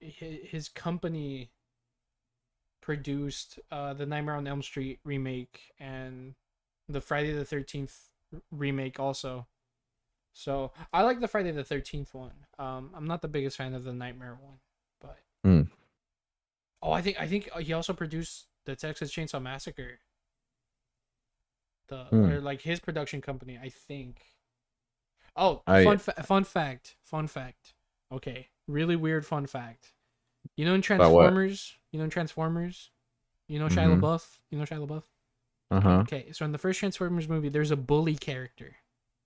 his company produced the Nightmare on Elm Street remake and the Friday the 13th remake also. So I like the Friday the 13th one. I'm not the biggest fan of the Nightmare one, but Hmm. oh, I think he also produced the Texas Chainsaw Massacre. The Hmm. or like his production company, I think. Oh, I fun fact. Okay, really weird fun fact. You know in About what? Transformers, you know Shia Mm-hmm. LaBeouf, you know Shia LaBeouf. Uh-huh. Okay, so in the first Transformers movie, there's a bully character,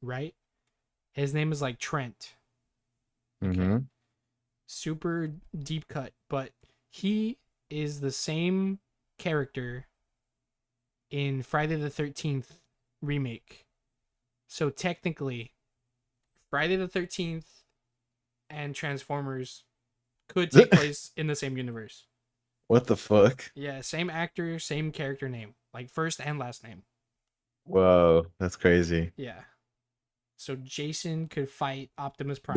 right? His name is like Trent. Okay, Mm-hmm. super deep cut, but he is the same character in Friday the 13th remake. So technically, Friday the 13th and Transformers could take place in the same universe. What the fuck? Yeah, same actor, same character name, like first and last name. Whoa, that's crazy. Yeah. So Jason could fight Optimus Prime.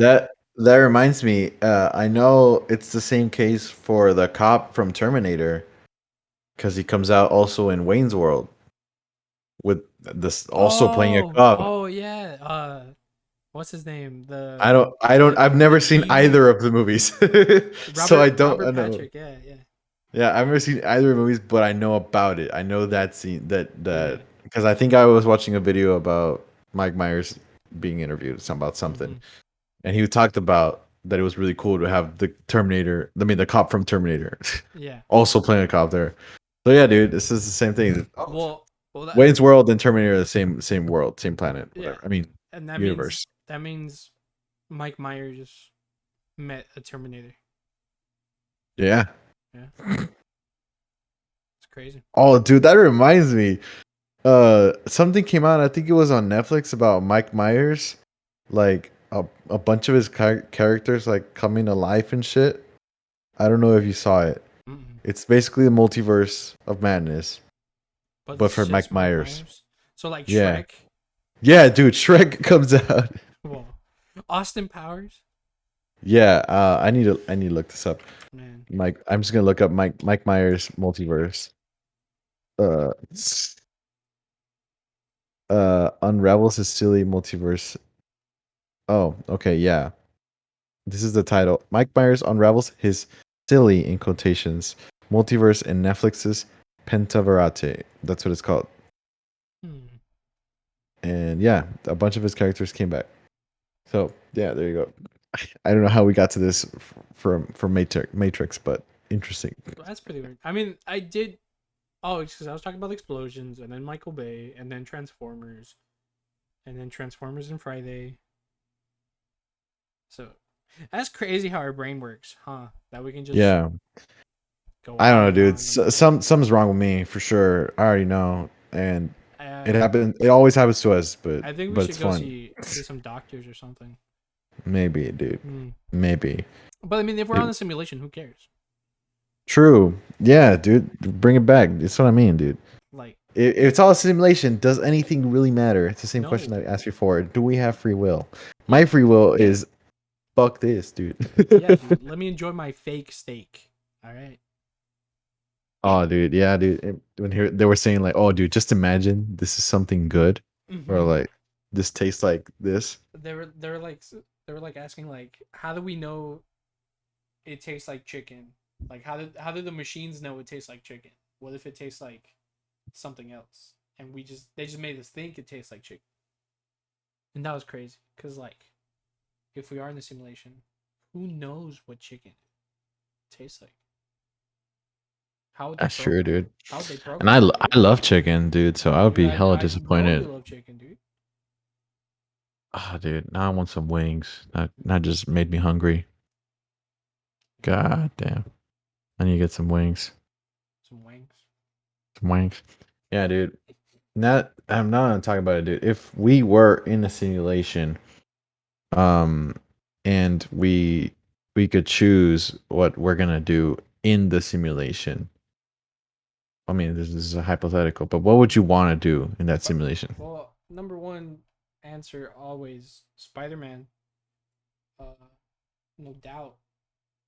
That reminds me, I know it's the same case for the cop from Terminator, because he comes out also in Wayne's World with this also playing a cop. Oh yeah. What's his name? I've The never seen G either of the movies. So I Robert know. Patrick. Yeah, yeah, Yeah, I've never seen either of the movies, but I know about it. I know that scene yeah. that because I think I was watching a video about Mike Myers being interviewed about something, Hmm. and he talked about that it was really cool to have the Terminator, I mean the cop from Terminator, Yeah. also playing a cop there. So yeah, dude, this is the same thing. Well, Wayne's World and Terminator are the same world, same planet, yeah, whatever. I mean, and universe. that means Mike Myers met a Terminator. Yeah. Yeah, it's crazy. Oh, dude, that reminds me. Something came out. I think it was on Netflix about Mike Myers, like a bunch of his characters like coming to life and shit. I don't know if you saw it. Mm-mm. It's basically the multiverse of madness, But but it's for just Mike Mike Myers. Myers. So like Yeah, Shrek. yeah, dude. Shrek comes out. Well, Austin Powers. Yeah, I need to look this up. Man. I'm just gonna look up Mike Myers multiverse. Uh, unravels his silly multiverse. Oh, okay, yeah. This is the title. Mike Myers unravels his silly in quotations multiverse in Netflix's Pentaverate. That's what it's called. Hmm. And yeah, a bunch of his characters came back. So yeah, there you go. I don't know how we got to this from Matrix, but interesting. That's pretty weird. I mean, I did. Oh, it's because I was talking about explosions, and then Michael Bay, and then Transformers and Friday. So that's crazy how our brain works, huh? That we can just Yeah, go I don't on know, and dude. on and on. Something's wrong with me for sure. I already know, and it Uh, happened. It always happens to us, I think we but should it's go fun. see some doctors or something. Maybe, dude. Hmm. Maybe. But I mean, if we're on It- a simulation, who cares? True. Yeah, dude. Bring it back. That's what I mean, dude. Like, If it's all a simulation, does anything really matter? It's the same question no. I asked before. Do we have free will? Yeah, My free will is fuck this, dude. yeah, dude. Let me enjoy my fake steak. All right. Oh, dude. Yeah, dude. When they were saying like, "Oh, dude, just imagine this is something good," or Mm-hmm. like, "This tastes like this." They were like asking like, how do we know it tastes like chicken? Like, how do the machines know it tastes like chicken? What if it tastes like something else? And they just made us think it tastes like chicken, and that was crazy. Cause like, if we are in the simulation, who knows what chicken tastes like? How would they That's true, dude. How would they And program it? I love chicken, dude. So I would Dude, be hella I know you disappointed. love chicken, dude. Ah, dude. Now I want some wings. That just made me hungry. God damn. I need to get some wings. Some wings. Some wings. Yeah, dude. Not I'm not talking about it, dude. If we were in a simulation, um, and we could choose what we're gonna do in the simulation. I mean, this is a hypothetical, but what would you want to do in that simulation? Well, number one answer always Spider Man. Uh, no doubt.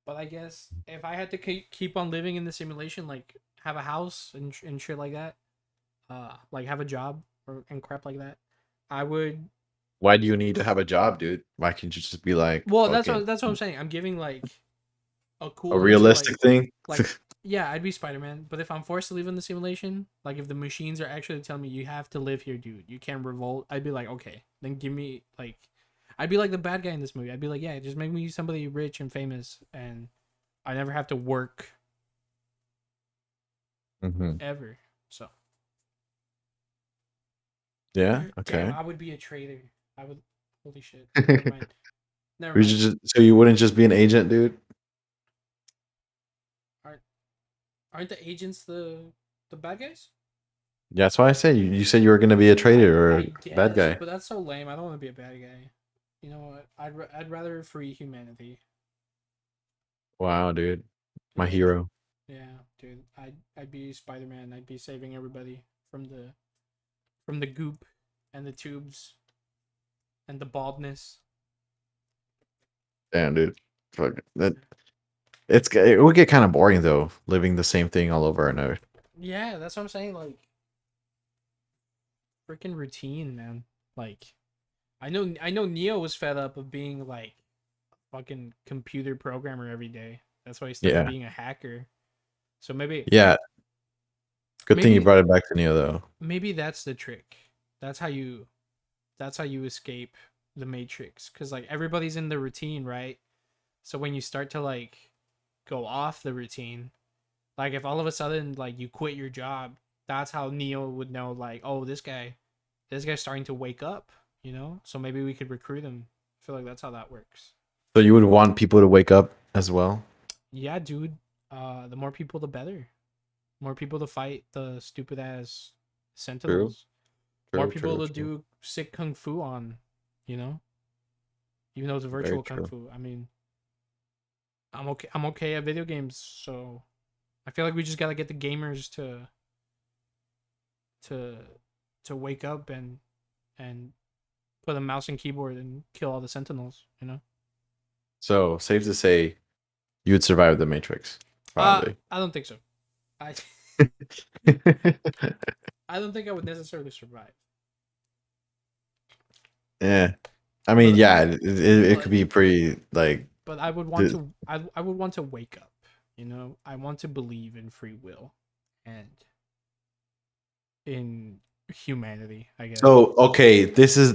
But I guess if I had to keep on living in the simulation, like have a house and shit like that, like have a job and crap like that, I would. Why do you need to have a job, dude? Why can't you just be like Well, fucking that's what I'm saying. I'm giving like a a cool answer, realistic thing? like yeah, I'd be Spider Man. But if I'm forced to live in the simulation, like if the machines are actually telling me you have to live here, dude, you can't revolt, I'd be like, okay, then give me I'd be like the bad guy in this movie. I'd be like, yeah, just make me somebody rich and famous, and I never have to work Hmm. ever. So Yeah. damn, Okay. I would be a traitor. I would. Holy shit. Never mind. Never We should mind. just, so you wouldn't just be an agent, dude? Aren't aren't the agents the bad guys? Yeah, that's why I said you said you were gonna be a traitor or I a bad guess, guy. but that's so lame. I don't want to be a bad guy. You know what? I'd rather free humanity. Wow, dude, my Yeah, hero. yeah, dude. I'd be Spider Man. I'd be saving everybody from the goop and the tubes and the baldness. Damn, dude. Fuck that. It would get kind of boring though, living the same thing all over and over. Yeah, that's what I'm saying. Like freaking routine, man. Like I know Neo was fed up of being like fucking computer programmer every day. That's why he started Yeah, being a hacker. So maybe yeah. Good thing you maybe brought it back to Neo though. maybe that's the trick. That's how you that's how you escape the matrix cuz like everybody's in the routine, right? So when you start to like go off the routine, like if all of a sudden like you quit your job, that's how Neo would know like, oh, this guy's starting to wake up, you know? So maybe we could recruit him. I feel like that's how that works. So you would want people to wake up as well. Yeah, dude. The more people the better. More people to fight the stupid ass True, sentinels. More true, people true, to true. do sick kung fu on, you know? Even though it's Very virtual kung true. fu. I mean, I'm okay at video games, so I feel like we just gotta get the gamers to to wake up and put a mouse and keyboard and kill all the sentinels, you know? So safe to say, you would survive the Matrix, probably. I don't think so. I I don't think I would necessarily survive. Yeah, I mean, But yeah, it could but be pretty like. but I would want the- to I would want to wake up, you know? I want to believe in free will and in humanity, I guess. So okay, this is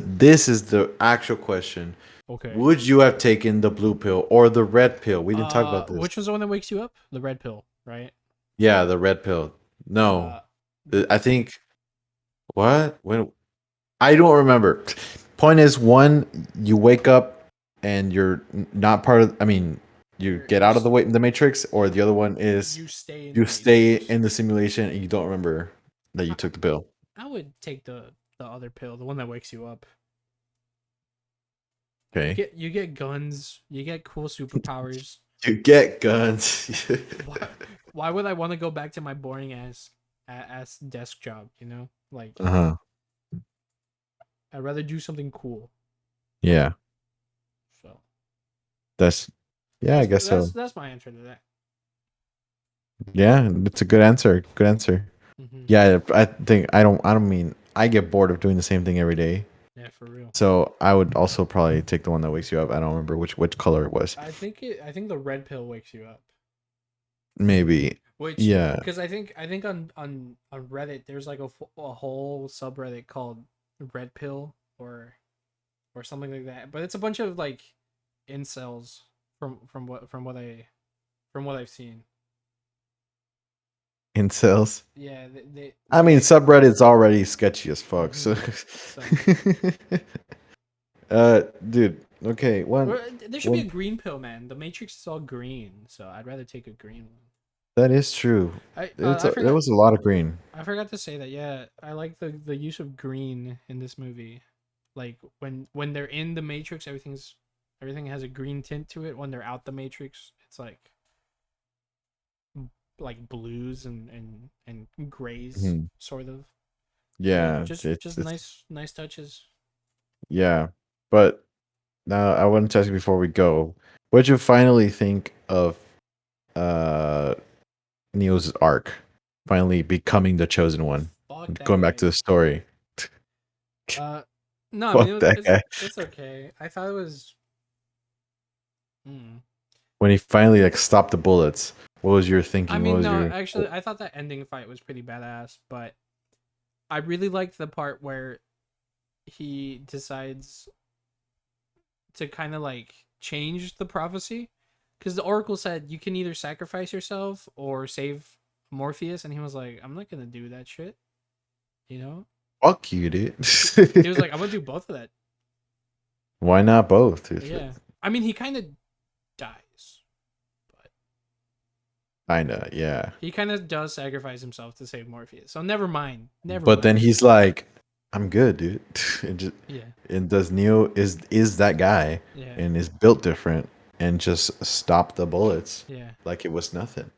the actual question. Okay. Would you have taken the blue pill or the red pill? We didn't talk about this. Which was the one that wakes you up? The red pill, right? Yeah, the red pill. No, Uh, I think what when I don't remember. Point is, one, you wake up and you're not part of. I mean, you you're get you're out of the matrix, or the other one is you stay in the you stay matrix. in the simulation and you don't remember that you I, took the pill. I would take the other pill, the one that wakes you up. You Okay, get you get guns, you get cool superpowers. you get guns. Why why would I want to go back to my boring ass desk job, you know? Like Uh huh. I'd rather do something cool. Yeah, So that's yeah. I that's guess that's so. that's my answer to that. Yeah, it's a good answer. Good answer. Hmm. Yeah, I think I don't mean I get bored of doing the same thing every day. Yeah, for real. So I would also probably take the one that wakes you up. I don't remember which color it was. I think the red pill wakes you up. Maybe. Which Yeah. because I think on Reddit there's like a whole subreddit called Red Pill or something like that. But it's a bunch of like incels from what I've seen. Incels. Yeah, they I mean, like subreddit's already sketchy as fuck. So, mhm. So dude. Okay, one, there should be a one. green pill, man. The Matrix is all green, so I'd rather take a green one. That is true. I There forgot was a lot of green. I forgot to say that. Yeah, I like the use of green in this movie. Like when they're in the Matrix, everything has a green tint to it. When they're out the Matrix, it's like blues and grays Mhm. sort of. Yeah, Yeah, just nice touches. yeah. But now I wanted to ask you before we go, what did you finally think of uh Neo's arc? Finally becoming the chosen one. Fuck that Going back to guy. the story. Uh, no, I mean Fuck that it's guy. it's okay. I thought it was. Hmm. When he finally like stopped the bullets, what was your I thinking? What mean, was no, your actually, I thought that ending fight was pretty badass, but I really liked the part where he decides to kind of like change the prophecy because the Oracle said you can either sacrifice yourself or save Morpheus, and he was like, I'm not gonna do that shit. You know, Fuck you, dude. he was like, I'm gonna do both of that. Why not both? Yeah, I mean, he kind of dies, but Kinda, yeah. he kind of does sacrifice himself to save Morpheus. So never mind, never But then mind. he's like, I'm good, dude. And just Yeah, and does Neo is that guy yeah, and is built different and just stop the bullets yeah, like it was nothing.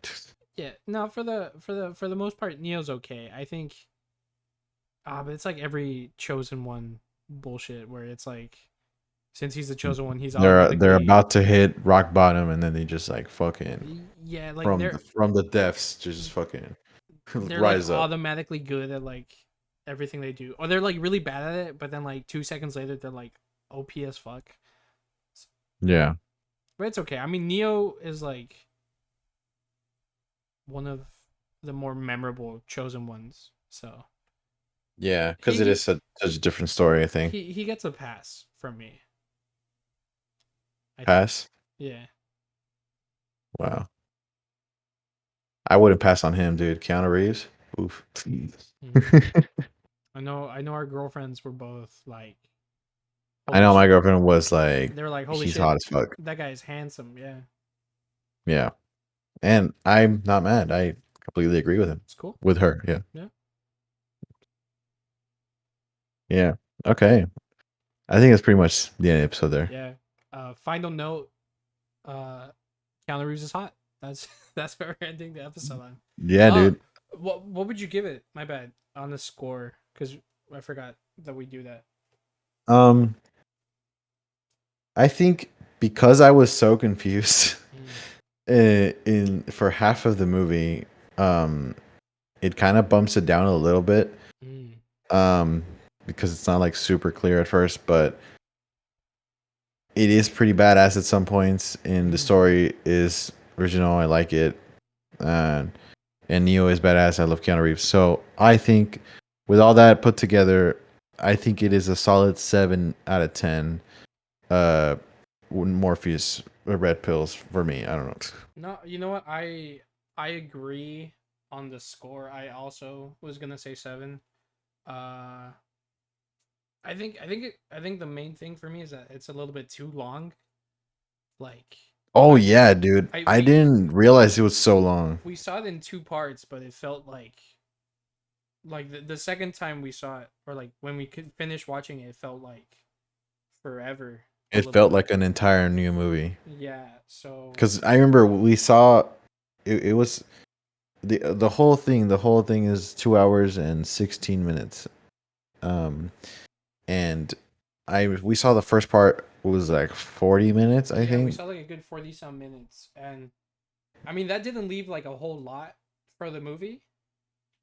yeah. No, for the most part, Neo's okay. I think. But it's like every chosen one bullshit where it's like, since he's the chosen one, he's They're automatically. about to hit rock bottom and then they just like fucking Yeah, like from they're from the depths just fucking they're like rise up. automatically good at like everything they do, or they're like really bad at it, but then like 2 seconds later they're like OP as fuck. Yeah. But it's okay. I mean, Neo is like one of the more memorable chosen ones, so Yeah, he because it is such a different story, I think. he gets a pass from me. I think. Pass? Yeah. Wow. I wouldn't pass on him, dude. Keanu Reeves? Oof. Mhm. I know our girlfriends were both like, I holy know my shit. girlfriend was like, They were like, holy he's shit, hot as fuck. that guy is handsome. Yeah. Yeah. And I'm not mad. I completely agree with him. It's cool. With her, yeah. Yeah. Yeah. Okay. I think that's pretty much the end of the episode there. Yeah. Final note, Keanu Reeves is hot. That's that's where we're ending the episode on. Yeah, Uh dude. what would you give it? My bad. On the score, because I forgot that we do that. Um, I think because I was so confused Mm, in for half of the movie, um, it kind of bumps it down a little bit. mm, Um, because it's not like super clear at first, but it is pretty badass at some points, and the mm. story is original. I like it, and Neo is badass. I love Keanu Reeves, so I think with all that put together, I think it is a solid 7 out of 10. Uh, Morpheus red pills for me. I don't know. No, you know what? I agree on the score. I also was gonna say 7. Uh, I think the main thing for me is that it's a little bit too long. Like, Oh I yeah, dude. I I didn't realize it was so long. we saw it in 2 parts, but it felt like the second time we saw it, or like when we could finish watching it, it felt like forever a It little felt bit. like an entire new movie. Yeah, so Because I remember we saw it was the whole thing. The whole thing is 2 hours and 16 minutes. Um, and we saw the first part was like 40 minutes, I yeah, we think. saw like a good 40 some minutes, and I mean that didn't leave like a whole lot for the movie.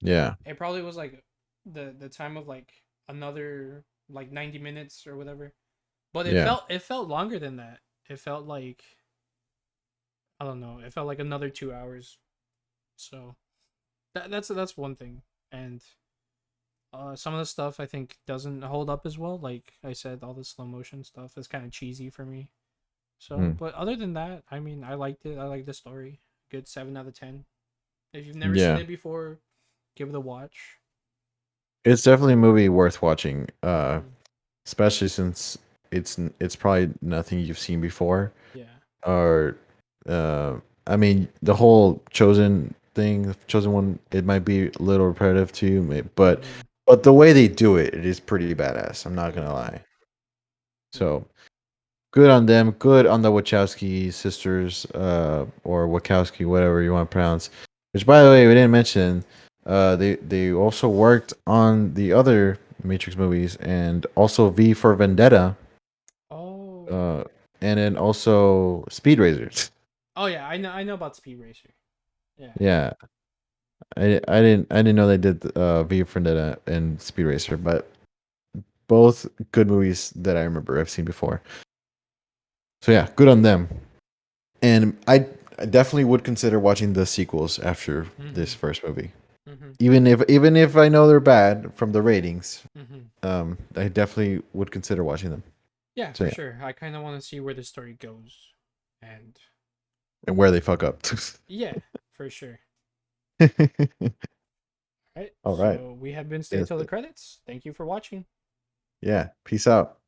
Yeah, It probably was like the time of like another like 90 minutes or whatever. But it yeah, felt longer than that. It felt like, I don't know, it felt like another 2 hours. So that's one thing. And some of the stuff I think doesn't hold up as well. Like I said, all the slow motion stuff is kind of cheesy for me. So, mm, but other than that, I mean, I liked it. I like the story. Good 7 out of 10. If you've never seen yeah. it before, give it a watch. It's definitely a movie worth watching. Mm, Especially since it's probably nothing you've seen before. yeah. Or, uh, I mean, the whole chosen thing, the chosen one, it might be a little repetitive to you, Mm, but the way they do it, it is pretty badass. I'm not yeah. gonna lie. Yeah. So good on them. Good on the Wachowski sisters, or Wachowski, whatever you want to pronounce. Which, by the way, we didn't mention. They also worked on the other Matrix movies and also V for Vendetta, Oh. uh, and then also Speed Razors. Oh yeah, I know about Speed Racer. Yeah. Yeah, I didn't know they did V for Vendetta and Speed Racer, but both good movies that I remember I've seen before. So yeah, good on them. And I definitely would consider watching the sequels after this Mhm. first movie. Mhm. Even if I know they're bad from the ratings, Mhm. I definitely would consider watching them. Yeah, So for yeah, sure. I kind of want to see where the story goes, and and where they fuck up. Yeah, for sure. All right. All right. So we have been Stay Yes. Till the Credits. Thank you for watching. Yeah. Peace out.